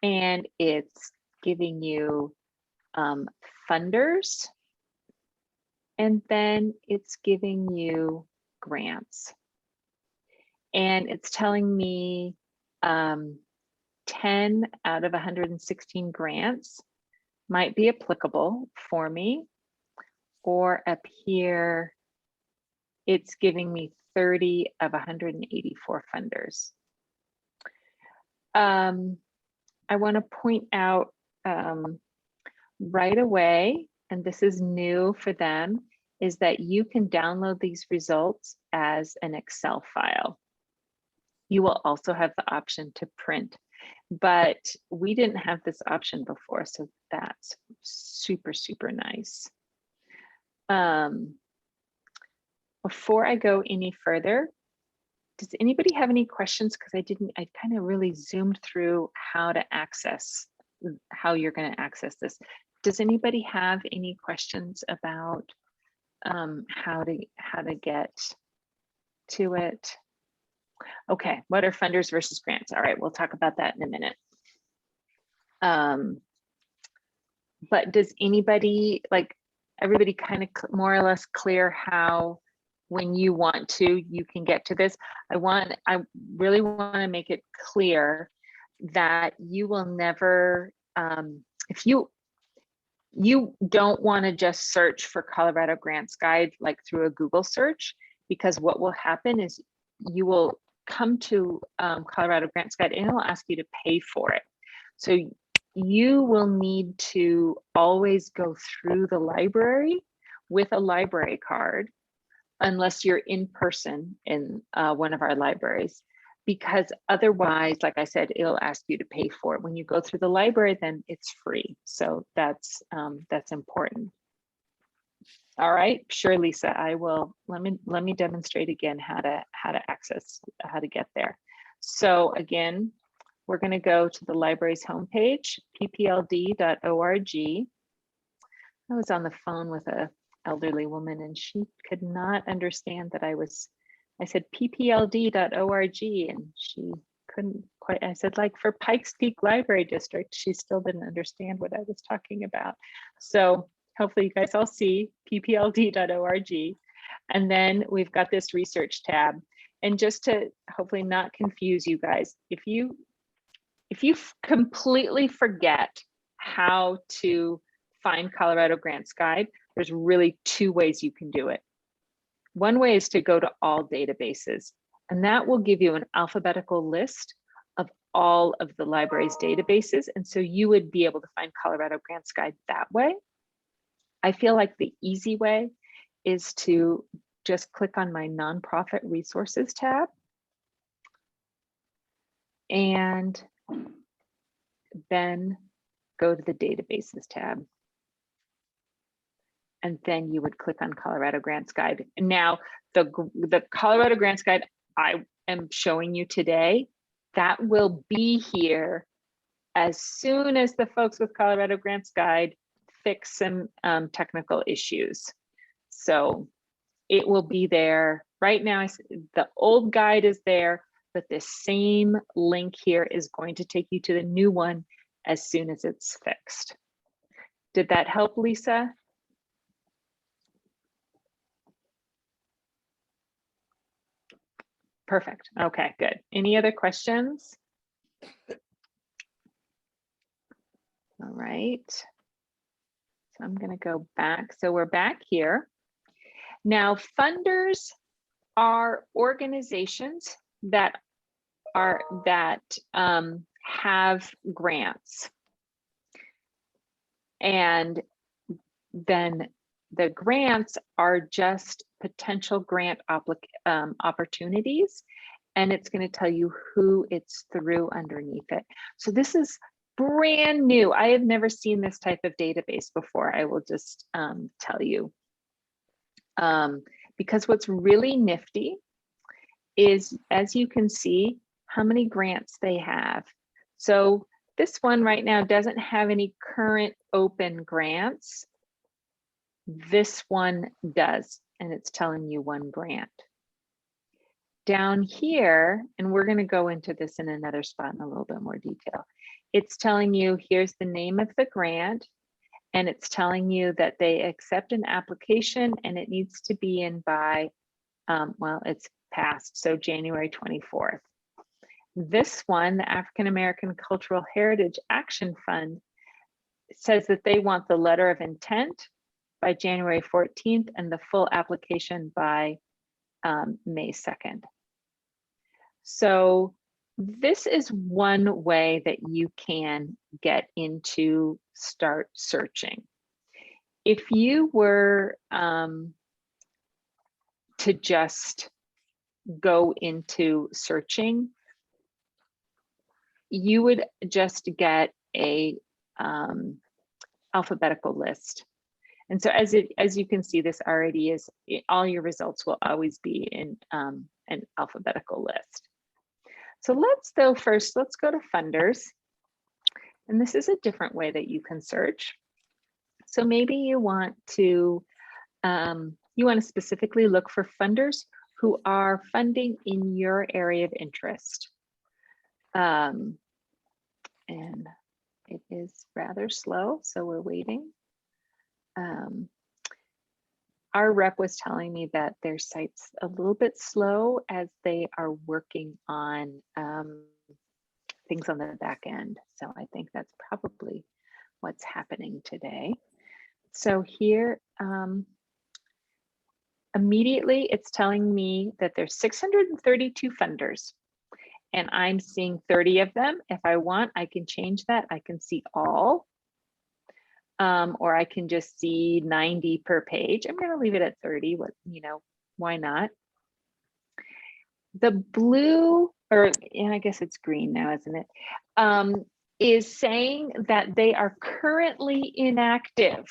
and it's giving you funders, and then it's giving you grants. And it's telling me 10 out of 116 grants might be applicable for me. Or up here, it's giving me 30 of 184 funders. I want to point out right away, and this is new for them, is that you can download these results as an Excel file. You will also have the option to print, but we didn't have this option before, so that's super, super nice. Before I go any further, does anybody have any questions? Because I kind of really zoomed through how to access, how you're going to access this. Does anybody have any questions about how to get to it? Okay, what are funders versus grants? All right, we'll talk about that in a minute. But does anybody, like everybody kind of more or less clear how when you want to, you can get to this? I really want to make it clear that you will never, if you don't want to just search for Colorado Grants Guide like through a Google search, because what will happen is you will come to Colorado Grants Guide and it will ask you to pay for it. So you will need to always go through the library with a library card, unless you're in person in one of our libraries, because otherwise, like I said, it'll ask you to pay for it. When you go through the library, then it's free. So that's important. All right, sure, Lisa, I will, let me demonstrate again how to access, how to get there. So again, we're going to go to the library's homepage, ppld.org. I was on the phone with an elderly woman and she could not understand that I said ppld.org and she couldn't quite, I said, like for Pikes Peak Library District, she still didn't understand what I was talking about. So hopefully you guys all see ppld.org. And then we've got this research tab. And just to hopefully not confuse you guys, if you completely forget how to find Colorado Grants Guide, there's really two ways you can do it. One way is to go to all databases, and that will give you an alphabetical list of all of the library's databases. And so you would be able to find Colorado Grants Guide that way. I feel like the easy way is to just click on my nonprofit resources tab and then go to the databases tab. And then you would click on Colorado Grants Guide. Now, the Colorado Grants Guide I am showing you today, that will be here as soon as the folks with Colorado Grants Guide fix some technical issues. So it will be there. Right now, the old guide is there, but this same link here is going to take you to the new one as soon as it's fixed. Did that help, Lisa? Perfect. Okay, good. Any other questions? All right. So I'm going to go back. So we're back here. Now, funders are organizations that have grants. And then the grants are just potential grant opportunities, and it's going to tell you who it's through underneath it. So this is brand new. I have never seen this type of database before, I will just tell you. Because what's really nifty is, as you can see, how many grants they have. So this one right now doesn't have any current open grants. This one does, and it's telling you one grant. Down here, and we're going to go into this in another spot in a little bit more detail, it's telling you here's the name of the grant, and it's telling you that they accept an application and it needs to be in by, well, it's passed, so January 24th. This one, the African American Cultural Heritage Action Fund, says that they want the letter of intent by January 14th and the full application by May 2nd. So this is one way that you can get into start searching. If you were to just go into searching, you would just get a alphabetical list. And so as you can see, this already is, all your results will always be in an alphabetical list. So let's go to funders. And this is a different way that you can search. So maybe you want to specifically look for funders who are funding in your area of interest. And it is rather slow, so we're waiting. Our rep was telling me that their site's a little bit slow as they are working on things on the back end. So I think that's probably what's happening today. So here, immediately it's telling me that there's 632 funders, and I'm seeing 30 of them. If I want, I can change that. I can see all. Or I can just see 90 per page. I'm going to leave it at 30. Why not? The blue, or I guess it's green now, isn't it? Is saying that they are currently inactive.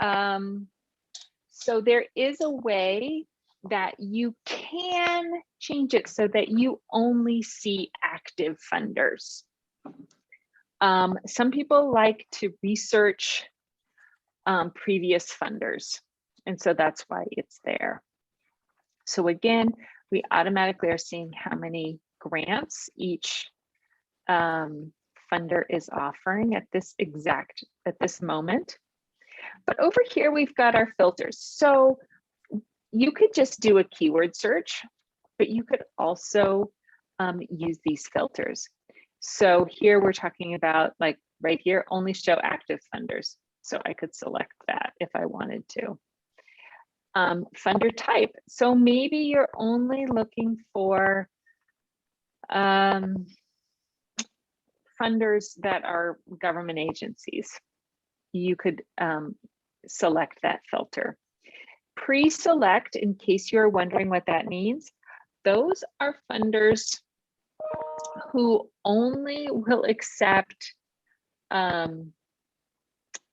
So there is a way that you can change it so that you only see active funders. Some people like to research previous funders, and so that's why it's there. So again, we automatically are seeing how many grants each funder is offering at this moment. But over here, we've got our filters. So you could just do a keyword search, but you could also use these filters. So here we're talking about, like right here, only show active funders. So I could select that if I wanted to. Funder type. So maybe you're only looking for funders that are government agencies. You could select that filter. Pre-select, in case you're wondering what that means, those are funders who only will accept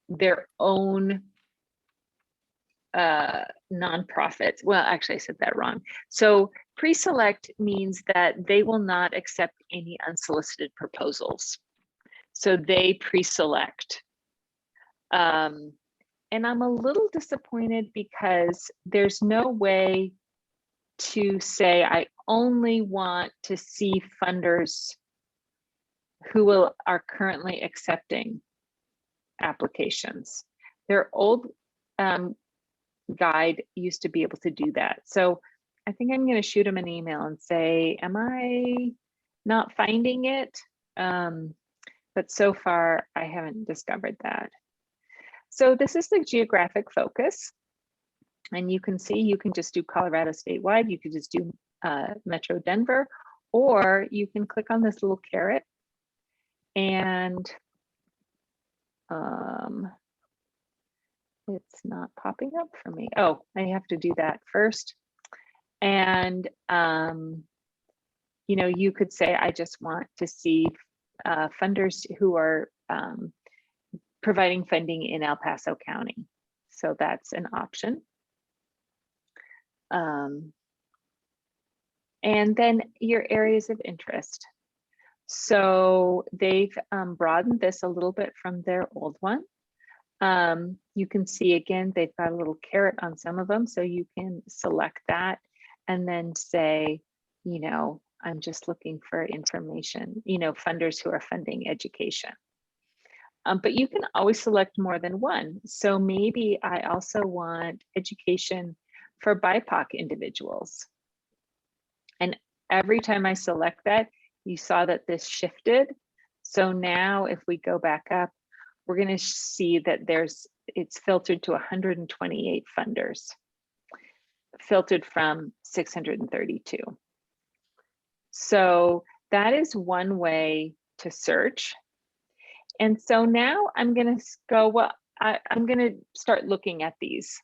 their own nonprofits. Well, actually, I said that wrong. So pre-select means that they will not accept any unsolicited proposals. So they pre-select. And I'm a little disappointed because there's no way to say I only want to see funders who are currently accepting applications. Their old guide used to be able to do that. So I think I'm going to shoot them an email and say, am I not finding it? But so far, I haven't discovered that. So this is the geographic focus. And you can see, you can just do Colorado statewide. You could just do Metro Denver, or you can click on this little caret and it's not popping up for me. Oh, I have to do that first. And, you know, you could say, I just want to see funders who are providing funding in El Paso County. So that's an option. And then your areas of interest. So they've broadened this a little bit from their old one. You can see again, they've got a little caret on some of them. So you can select that and then say, you know, I'm just looking for information, you know, funders who are funding education. But you can always select more than one. So maybe I also want education for BIPOC individuals. And every time I select that, you saw that this shifted. So now if we go back up, we're going to see that it's filtered to 128 funders, filtered from 632. So that is one way to search. And so now I'm going to go, well, I'm going to start looking at these.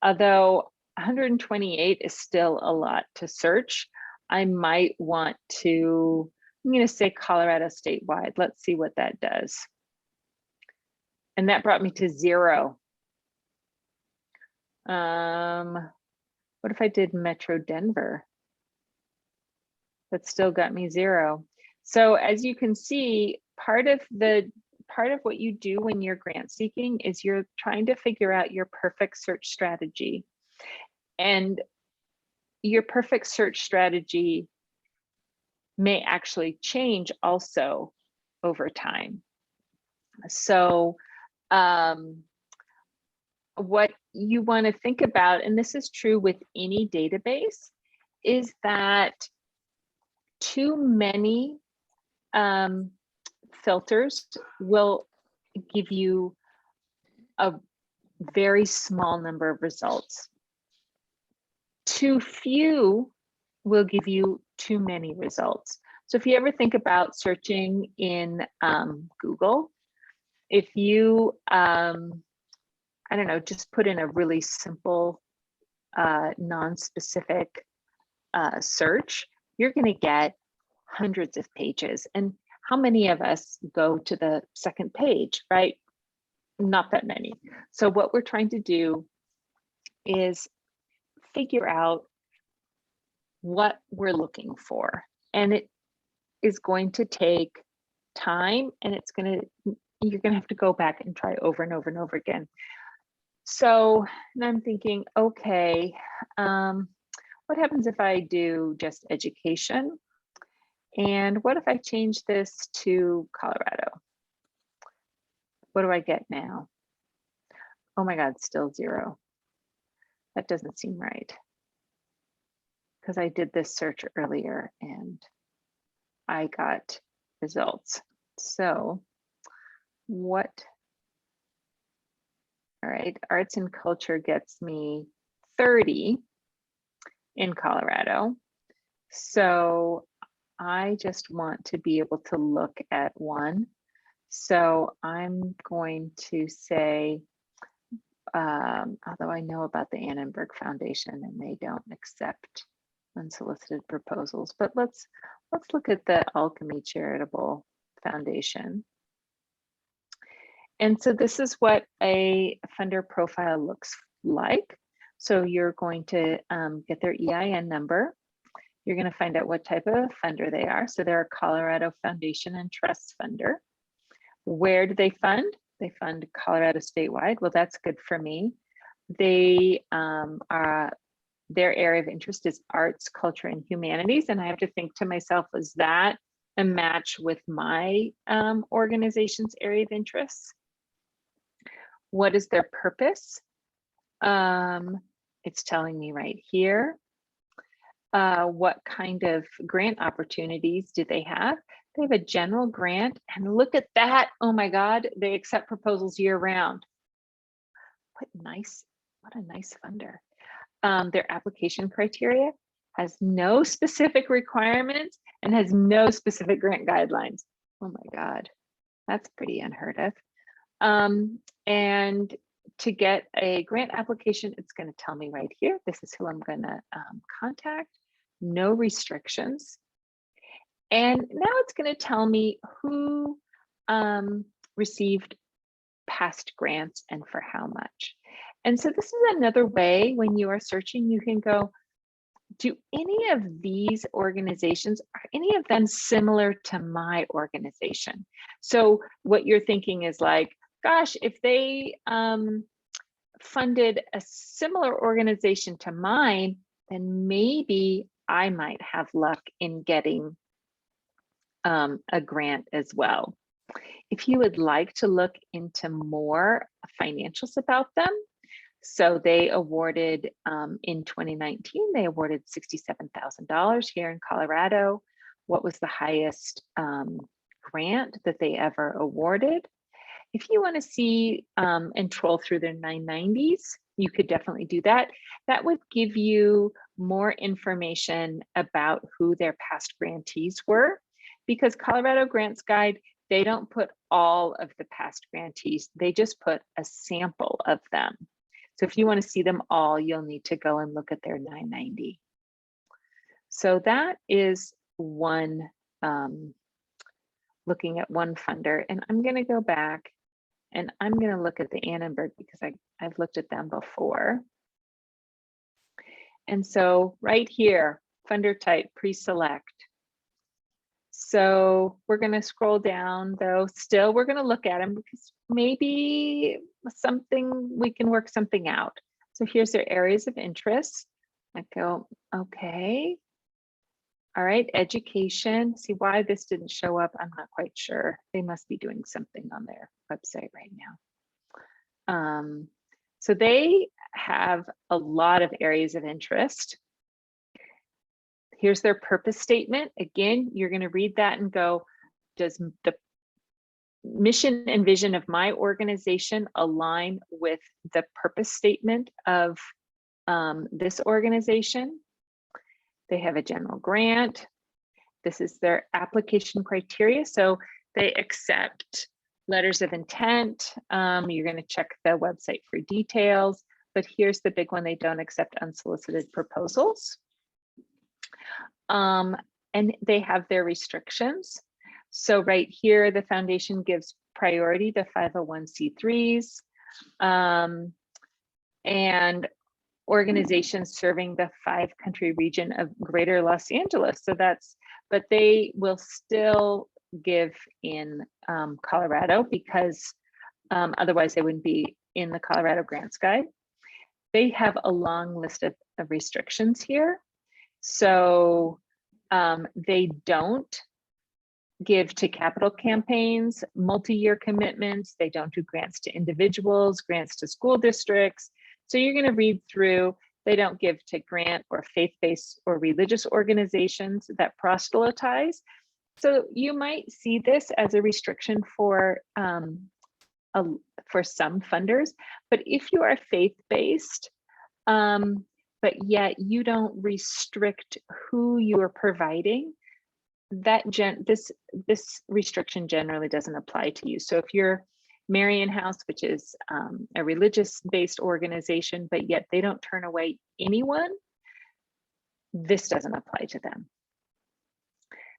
Although 128 is still a lot to search, I might want to, I'm going to say Colorado statewide. Let's see what that does. And that brought me to 0. What if I did Metro Denver? That still got me 0. So as you can see, part of what you do when you're grant seeking is you're trying to figure out your perfect search strategy. And your perfect search strategy may actually change also over time. So what you want to think about, and this is true with any database, is that too many filters will give you a very small number of results. Too few will give you too many results. So if you ever think about searching in Google, if you, I don't know, just put in a really simple, non-specific search, you're going to get hundreds of pages. And how many of us go to the second page, right? Not that many. So what we're trying to do is figure out what we're looking for. And it is going to take time, and you're going to have to go back and try over and over and over again. So now I'm thinking, okay, what happens if I do just education? And what if I change this to Colorado? What do I get now? Oh my God, still 0. That doesn't seem right, because I did this search earlier and I got results. So what? All right, arts and culture gets me 30 in Colorado. So I just want to be able to look at one. So I'm going to say, although I know about the Annenberg Foundation and they don't accept unsolicited proposals, but let's look at the Alchemy Charitable Foundation. And so this is what a funder profile looks like. So you're going to get their EIN number. You're going to find out what type of funder they are. So they're a Colorado Foundation and Trust funder. Where do they fund? They fund Colorado statewide. Well, that's good for me. They their area of interest is arts, culture, and humanities. And I have to think to myself, is that a match with my organization's area of interest? What is their purpose? It's telling me right here. What kind of grant opportunities do they have? They have a general grant, and look at that. Oh my God, they accept proposals year round. What a nice funder. Their application criteria has no specific requirements and has no specific grant guidelines. Oh my God, that's pretty unheard of. And to get a grant application, it's going to tell me right here, this is who I'm going to contact, no restrictions. And now it's going to tell me who received past grants and for how much. And so this is another way when you are searching, you can go, do any of these organizations, are any of them similar to my organization? So what you're thinking is like, gosh, if they funded a similar organization to mine, then maybe I might have luck in getting a grant as well. If you would like to look into more financials about them, so they awarded in 2019, they awarded $67,000 here in Colorado. What was the highest grant that they ever awarded? If you want to see and troll through their 990s, you could definitely do that. That would give you more information about who their past grantees were, because Colorado Grants Guide, they don't put all of the past grantees, they just put a sample of them. So if you want to see them all, you'll need to go and look at their 990. So that is one, looking at one funder. And I'm going to go back and I'm going to look at the Annenberg because I've looked at them before. And so right here, funder type, pre-select. So we're going to scroll down though. Still, we're going to look at them because maybe we can work something out. So here's their areas of interest. I go, okay. All right, education. See why this didn't show up, I'm not quite sure. They must be doing something on their website right now. So they have a lot of areas of interest. Here's their purpose statement. Again, you're going to read that and go, does the mission and vision of my organization align with the purpose statement of this organization? They have a general grant. This is their application criteria. So they accept letters of intent. You're going to check the website for details, but here's the big one. They don't accept unsolicited proposals. And they have their restrictions. So right here, the foundation gives priority to 501c3s and organizations serving the 5-country region of Greater Los Angeles. So that's, but they will still give in Colorado because otherwise they wouldn't be in the Colorado Grants Guide. They have a long list of restrictions here. So They don't give to capital campaigns, multi-year commitments. They don't do grants to individuals, grants to school districts. So you're going to read through. They don't give to grant or faith-based or religious organizations that proselytize. So you might see this as a restriction for some funders, but if you are faith-based, but yet you don't restrict who you are providing, this restriction generally doesn't apply to you. So if you're Marian House, which is a religious-based organization, but yet they don't turn away anyone, this doesn't apply to them.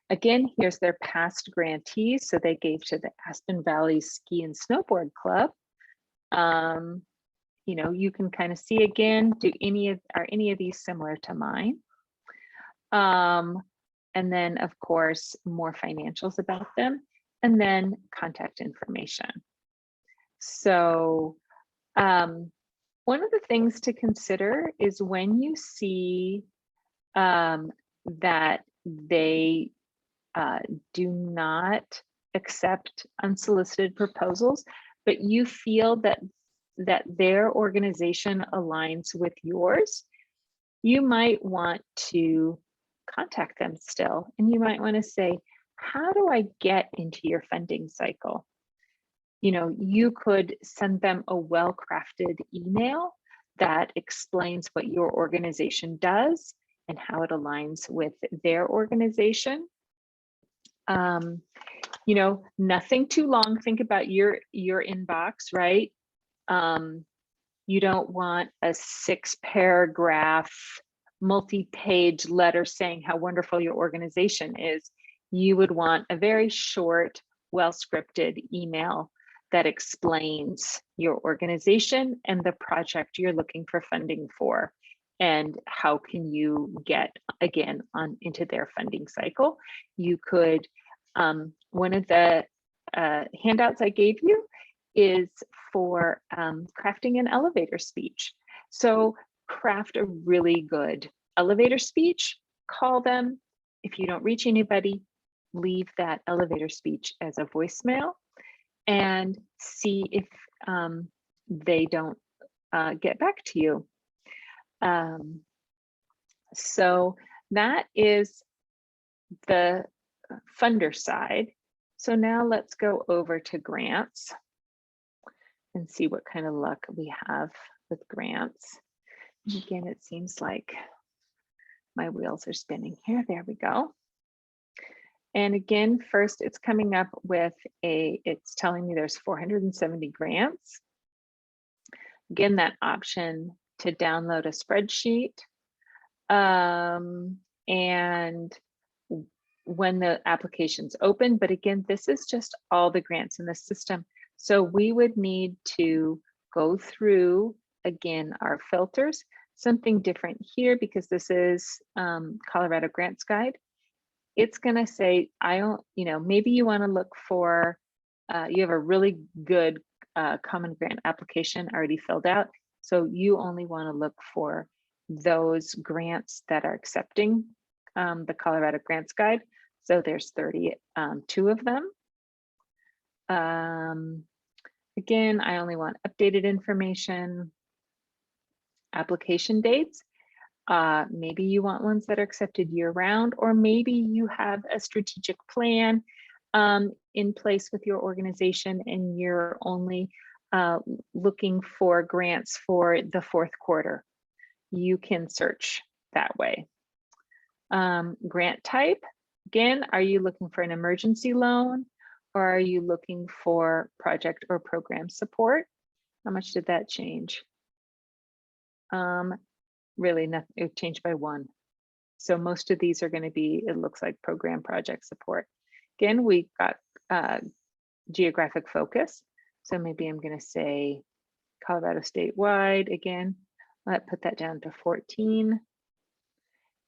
Again, here's their past grantees. So they gave to the Aspen Valley Ski and Snowboard Club. You know, you can kind of see again, are any of these similar to mine? And then of course, more financials about them, and then contact information. So one of the things to consider is when you see that they do not accept unsolicited proposals, but you feel that their organization aligns with yours, you might want to contact them still. And you might want to say, how do I get into your funding cycle? You know, you could send them a well-crafted email that explains what your organization does and how it aligns with their organization. You know, nothing too long. Think about your inbox, right? You don't want a 6-paragraph, multi-page letter saying how wonderful your organization is. You would want a very short, well-scripted email that explains your organization and the project you're looking for funding for, and how can you get again into their funding cycle. You could, one of the handouts I gave you is for crafting an elevator speech. So craft a really good elevator speech, call them. If you don't reach anybody, leave that elevator speech as a voicemail and see if they don't get back to you. So that is the funder side. So now let's go over to grants and see what kind of luck we have with grants. Again, it seems like my wheels are spinning here. There we go. And again, first it's coming up with it's telling me there's 470 grants. Again, that option to download a spreadsheet. And when the application's open, but again, this is just all the grants in the system. So we would need to go through, again, our filters. Something different here because this is Colorado Grants Guide. It's gonna say, maybe you wanna look for, you have a really good common grant application already filled out. So you only wanna look for those grants that are accepting the Colorado Grants Guide. So there's 32 of them. Again, I only want updated information, application dates. Maybe you want ones that are accepted year round, or maybe you have a strategic plan in place with your organization and you're only looking for grants for the fourth quarter. You can search that way. Grant type, again, are you looking for an emergency loan or are you looking for project or program support? How much did that change? Really nothing, it changed by 1. So most of these are going to be, it looks like program project support. Again, we got geographic focus. So maybe I'm going to say Colorado statewide again. Let's put that down to 14.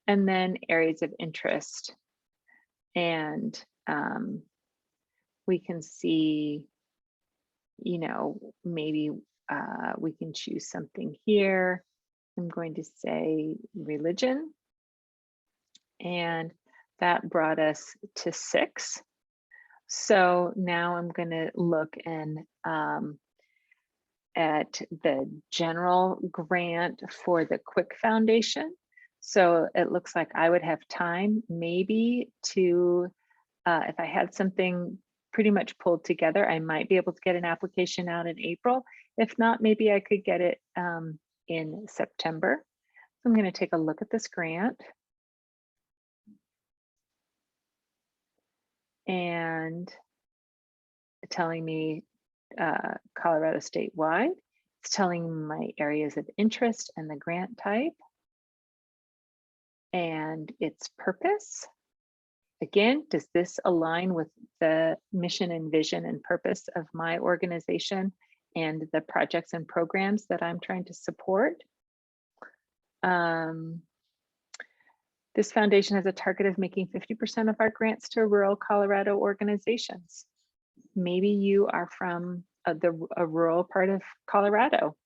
And then areas of interest. And we can see, maybe we can choose something here. I'm going to say religion. And That brought us to 6. So now I'm going to look and at the general grant for the Quick Foundation. So it looks like I would have time maybe to, if I had something pretty much pulled together, I might be able to get an application out in April. If not, maybe I could get it in September. So I'm going to take a look at this grant. And telling me Colorado statewide. It's telling my areas of interest and the grant type and its purpose. Again, does this align with the mission and vision and purpose of my organization and the projects and programs that I'm trying to support? This foundation has a target of making 50% of our grants to rural Colorado organizations. Maybe you are from a rural part of Colorado.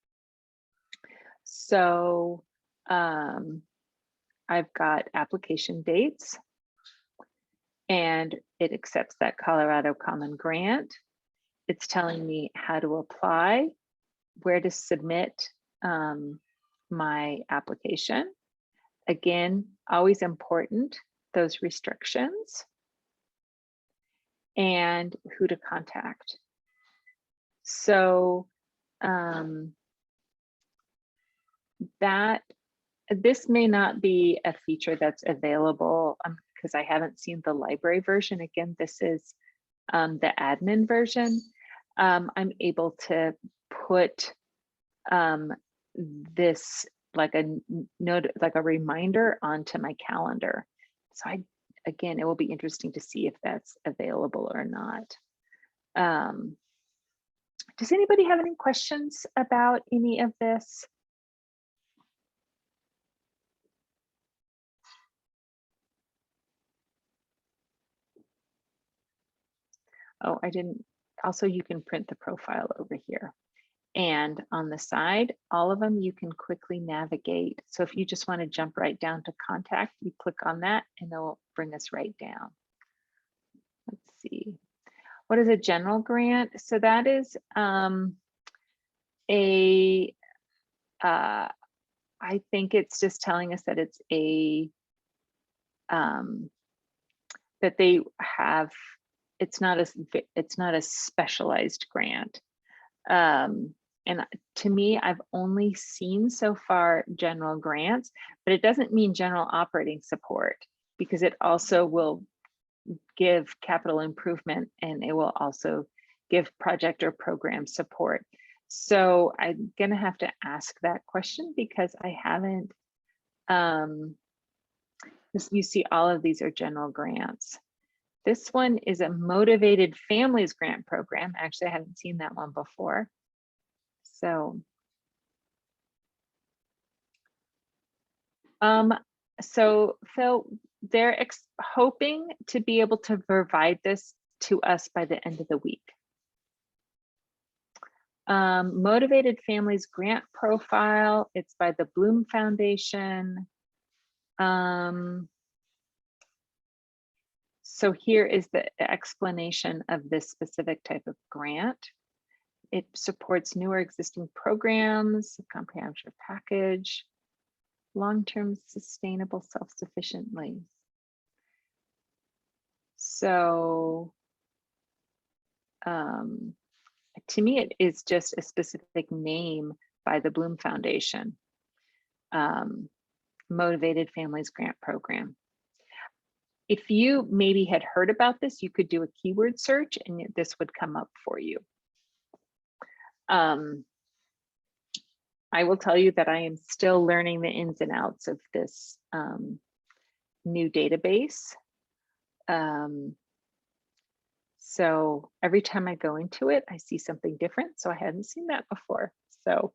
So I've got application dates and it accepts that Colorado Common Grant. It's telling me how to apply, where to submit my application. Again, always important, those restrictions and who to contact. So that this may not be a feature that's available because I haven't seen the library version. Again, this is the admin version. I'm able to put this like a note, like a reminder onto my calendar. So again, it will be interesting to see if that's available or not. Does anybody have any questions about any of this? Oh, I didn't. Also, you can print the profile over here. And on the side, all of them you can quickly navigate. So if you just want to jump right down to contact, you click on that and it'll bring us right down. Let's see. What is a general grant? So that is I think it's just telling us that it's a that they have, it's not a specialized grant. And to me, I've only seen so far general grants, but it doesn't mean general operating support because it also will give capital improvement and it will also give project or program support. So I'm gonna have to ask that question because I haven't, you see all of these are general grants. This one is a motivated families grant program. Actually, I haven't seen that one before. So Phil, they're hoping to be able to provide this to us by the end of the week. Motivated Families Grant Profile, it's by the Bloom Foundation. So here is the explanation of this specific type of grant. It supports new or existing programs, comprehensive package, long-term sustainable self-sufficiently. So to me, it is just a specific name by the Bloom Foundation, Motivated Families Grant Program. If you maybe had heard about this, you could do a keyword search and this would come up for you. I will tell you that I am still learning the ins and outs of this new database. So every time I go into it, I see something different. So I hadn't seen that before. So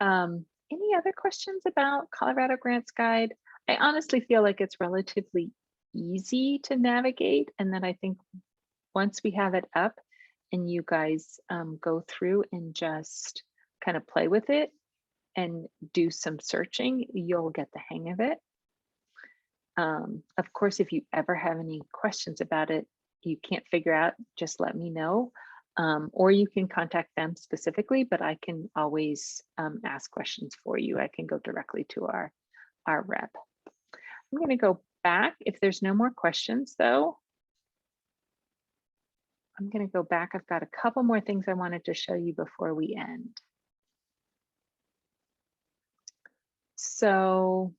any other questions about Colorado Grants Guide? I honestly feel like it's relatively easy to navigate. And then I think once we have it up and you guys go through and just kind of play with it and do some searching, you'll get the hang of it. Of course, if you ever have any questions about it, you can't figure out, just let me know. Or you can contact them specifically, but I can always ask questions for you. I can go directly to our rep. I'm going to go back. If there's no more questions, though, I'm going to go back. I've got a couple more things I wanted to show you before we end. So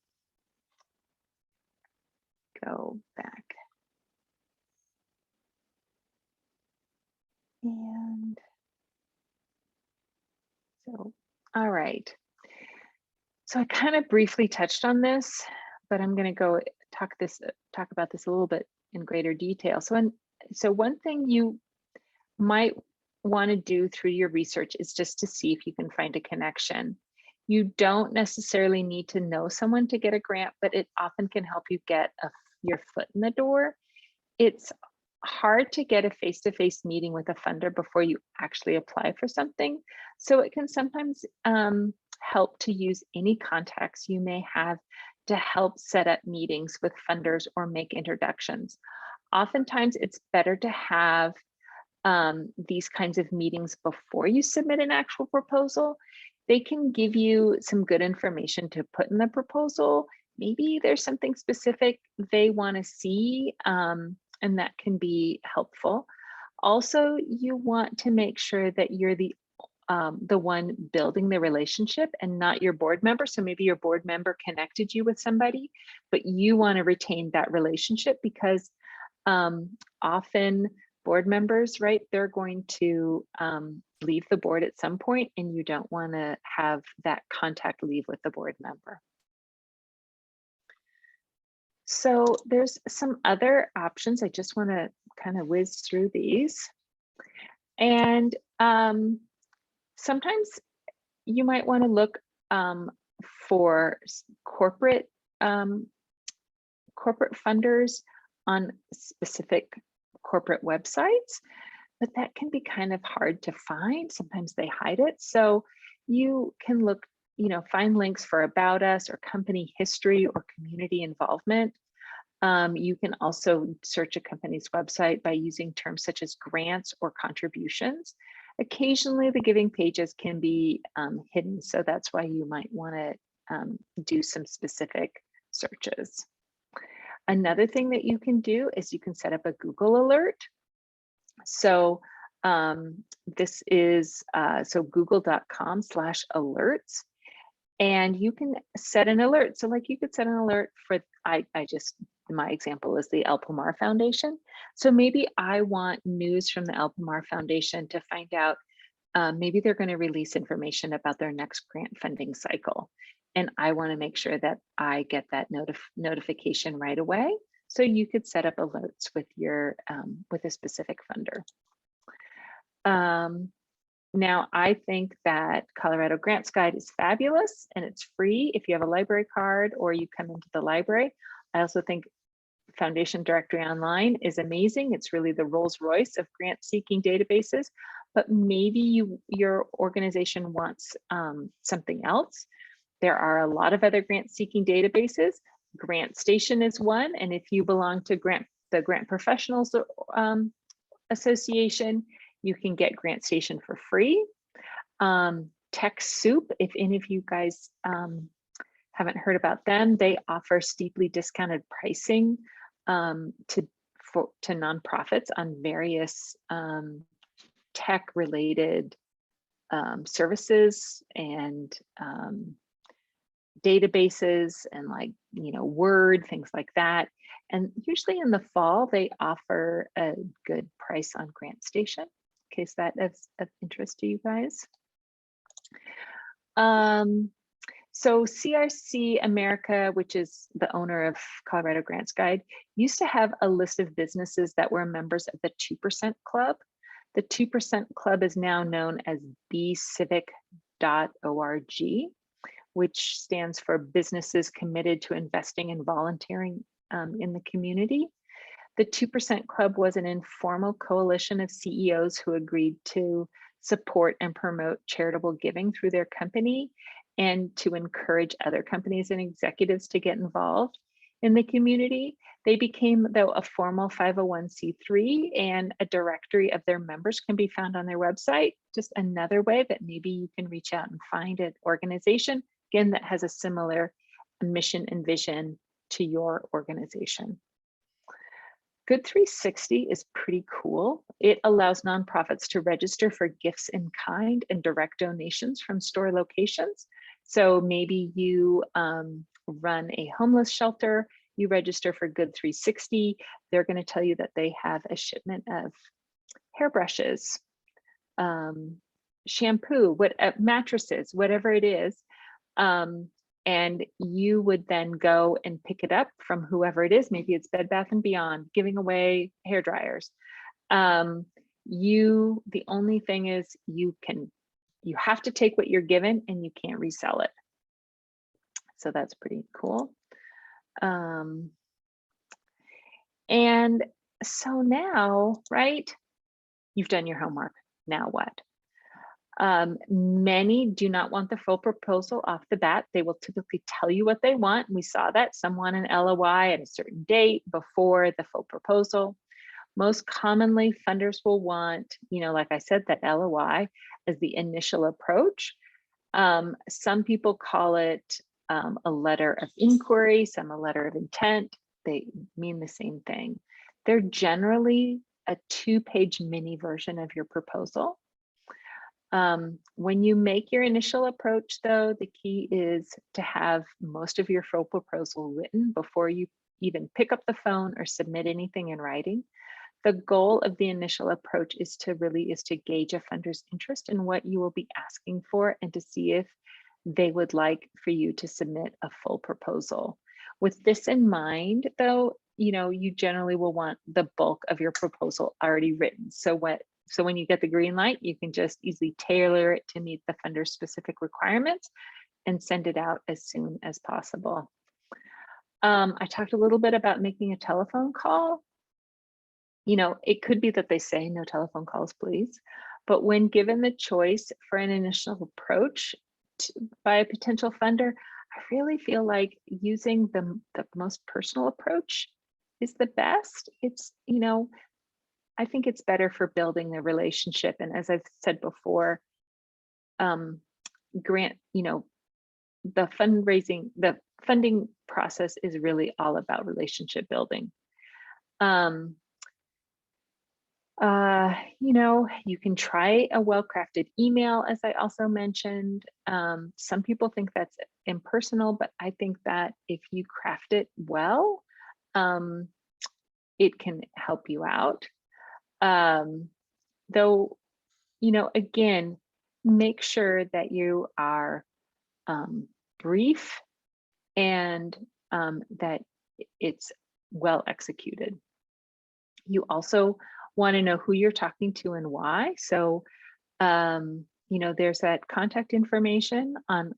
go back. And so, all right. So I kind of briefly touched on this, but I'm going to go talk about this a little bit in greater detail. So one thing you might want to do through your research is just to see if you can find a connection. You don't necessarily need to know someone to get a grant, but it often can help you get your foot in the door. It's hard to get a face-to-face meeting with a funder before you actually apply for something. So it can sometimes help to use any contacts you may have to help set up meetings with funders or make introductions. Oftentimes it's better to have these kinds of meetings before you submit an actual proposal. They can give you some good information to put in the proposal. Maybe there's something specific they want to see, and that can be helpful. Also, you want to make sure that you're the one building the relationship and not your board member. So maybe your board member connected you with somebody, but you want to retain that relationship because often board members, right, they're going to leave the board at some point, and you don't want to have that contact leave with the board member. So there's some other options. I just want to kind of whiz through these. And sometimes you might want to look for corporate funders on specific corporate websites, but that can be kind of hard to find. Sometimes they hide it. So you can look, find links for About Us or company history or community involvement. You can also search a company's website by using terms such as grants or contributions. Occasionally the giving pages can be hidden, so that's why you might want to do some specific searches. Another thing that you can do is you can set up a Google alert. So this is google.com/alerts, and you can set an alert. So like you could set an alert for, my example is the El Pomar Foundation. So maybe I want news from the El Pomar Foundation to find out, maybe they're going to release information about their next grant funding cycle. And I want to make sure that I get that notification right away. So you could set up alerts with your with a specific funder. Now, I think that Colorado Grants Guide is fabulous and it's free if you have a library card or you come into the library. I also think Foundation Directory Online is amazing. It's really the Rolls-Royce of grant seeking databases, but maybe your organization wants something else. There are a lot of other grant seeking databases. GrantStation is one, and if you belong to the Grant Professionals Association, you can get GrantStation for free. TechSoup, if any of you guys haven't heard about them, they offer steeply discounted pricing to nonprofits on various tech-related services and databases and Word, things like that. And usually in the fall, they offer a good price on GrantStation, in case that is of interest to you guys. So CRC America, which is the owner of Colorado Grants Guide, used to have a list of businesses that were members of the 2% Club. The 2% Club is now known as bcivic.org, which stands for Businesses Committed to Investing and Volunteering in the Community. The 2% Club was an informal coalition of CEOs who agreed to support and promote charitable giving through their company and to encourage other companies and executives to get involved. in the community. They became, though, a formal 501c3, and a directory of their members can be found on their website. Just another way that maybe you can reach out and find an organization, again, that has a similar mission and vision to your organization. Good 360 is pretty cool. It allows nonprofits to register for gifts in kind and direct donations from store locations. So maybe you run a homeless shelter, you register for Good 360, they're going to tell you that they have a shipment of hairbrushes, shampoo, mattresses, whatever it is. And you would then go and pick it up from whoever it is. Maybe it's Bed Bath & Beyond giving away hair dryers. The only thing is you have to take what you're given and you can't resell it. So that's pretty cool. And so now, right, you've done your homework. Now what? Many do not want the full proposal off the bat. They will typically tell you what they want. We saw that some want an LOI at a certain date before the full proposal. Most commonly, funders will want, like I said, that LOI as the initial approach. Some people call it a letter of inquiry, some a letter of intent. They mean the same thing. They're generally a 2-page mini version of your proposal. When you make your initial approach, though, the key is to have most of your full proposal written before you even pick up the phone or submit anything in writing. The goal of the initial approach is to gauge a funder's interest in what you will be asking for and to see if they would like for you to submit a full proposal. With this in mind, though, you generally will want the bulk of your proposal already written. So when you get the green light, you can just easily tailor it to meet the funder's specific requirements and send it out as soon as possible. I talked a little bit about making a telephone call. It could be that they say no telephone calls, please. But when given the choice for an initial approach by a potential funder, I really feel like using the most personal approach is the best. It's, I think it's better for building the relationship. And as I've said before, the funding process is really all about relationship building. You can try a well-crafted email, as I also mentioned. Some people think that's impersonal, but I think that if you craft it well, it can help you out. Though, again, make sure that you are brief and that it's well executed. You also want to know who you're talking to and why. So, there's that contact information on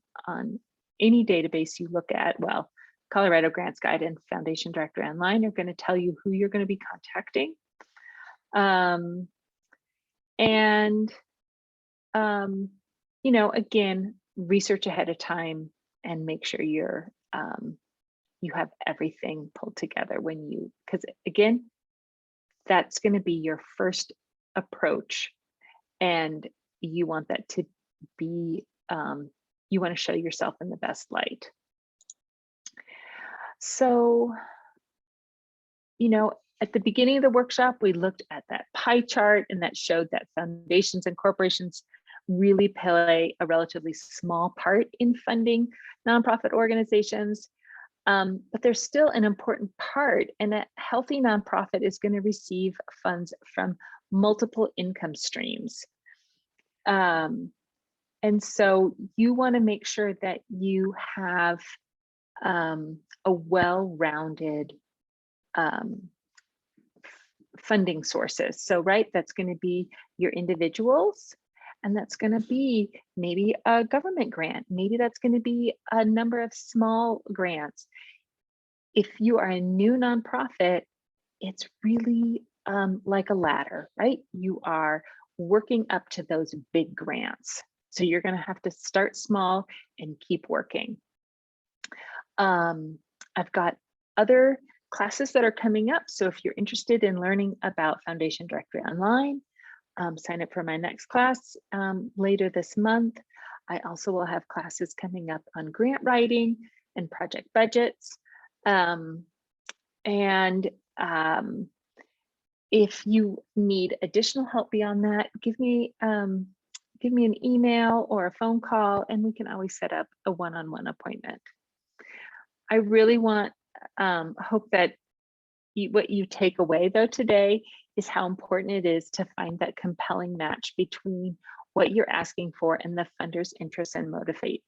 any database you look at. Well, Colorado Grants Guide and Foundation Directory Online are going to tell you who you're going to be contacting. Again, research ahead of time and make sure you have everything pulled together because again, that's going to be your first approach, and you want that to be, you want to show yourself in the best light. So, at the beginning of the workshop, we looked at that pie chart, and that showed that foundations and corporations really play a relatively small part in funding nonprofit organizations. But there's still an important part, and a healthy nonprofit is going to receive funds from multiple income streams. And so you want to make sure that you have a well-rounded funding sources. So, right, that's going to be your individuals, and that's going to be maybe a government grant. Maybe that's going to be a number of small grants. If you are a new nonprofit, it's really like a ladder, right? You are working up to those big grants. So you're going to have to start small and keep working. I've got other classes that are coming up. So if you're interested in learning about Foundation Directory Online, sign up for my next class later this month. I also will have classes coming up on grant writing and project budgets. If you need additional help beyond that, give me an email or a phone call, and we can always set up a one-on-one appointment. I really hope that what you take away though today is how important it is to find that compelling match between what you're asking for and the funder's interests and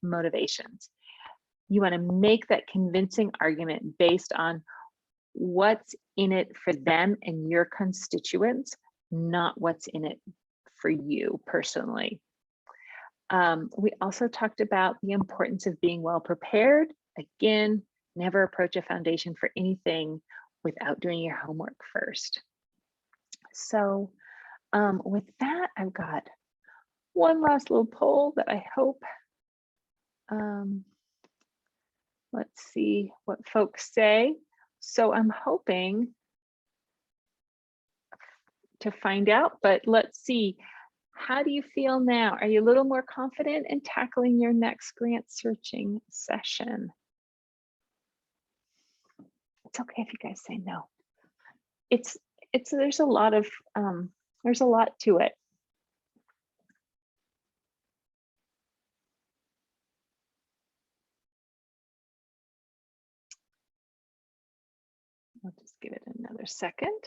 motivations. You want to make that convincing argument based on what's in it for them and your constituents, not what's in it for you personally. We also talked about the importance of being well prepared. Again, never approach a foundation for anything without doing your homework first. So with that, I've got one last little poll that I hope, let's see what folks say. So I'm hoping to find out, but let's see. How do you feel now? Are you a little more confident in tackling your next grant searching session? It's okay if you guys say no. There's a lot to it. I'll just give it another second.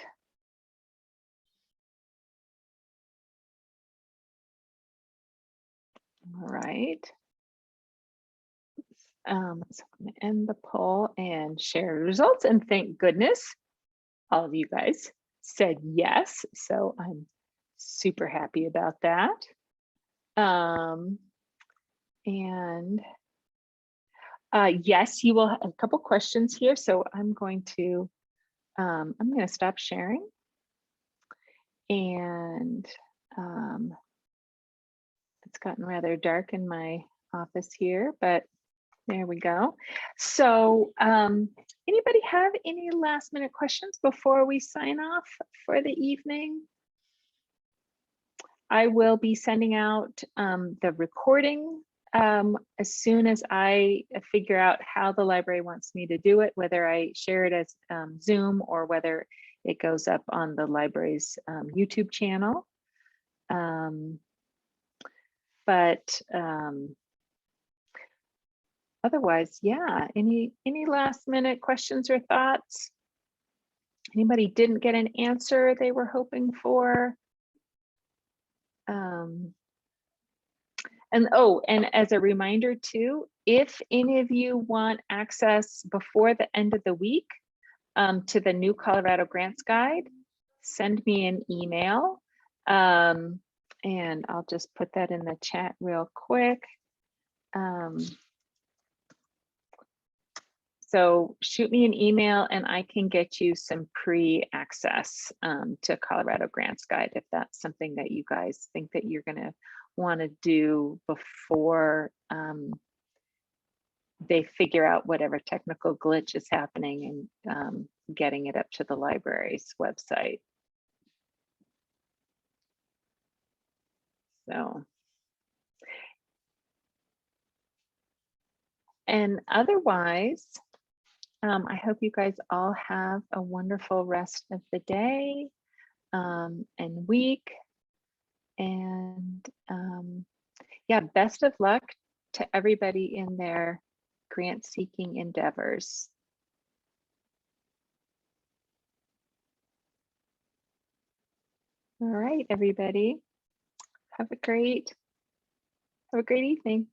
All right. So I'm going to end the poll and share results. And thank goodness all of you guys said yes. So I'm super happy about that. Yes, you will have a couple questions here. So I'm going to stop sharing. And it's gotten rather dark in my office here, but there we go. So anybody have any last minute questions before we sign off for the evening? I will be sending out the recording as soon as I figure out how the library wants me to do it, whether I share it as Zoom or whether it goes up on the library's YouTube channel. Otherwise, yeah, any last minute questions or thoughts? Anybody didn't get an answer they were hoping for? And as a reminder too, if any of you want access before the end of the week to the new Colorado Grants Guide, send me an email. And I'll just put that in the chat real quick. So shoot me an email and I can get you some pre-access to Colorado Grants Guide if that's something that you guys think that you're gonna wanna do before they figure out whatever technical glitch is happening and getting it up to the library's website. So. And otherwise, I hope you guys all have a wonderful rest of the day and week. And yeah, best of luck to everybody in their grant seeking endeavors. All right, everybody. Have a great evening.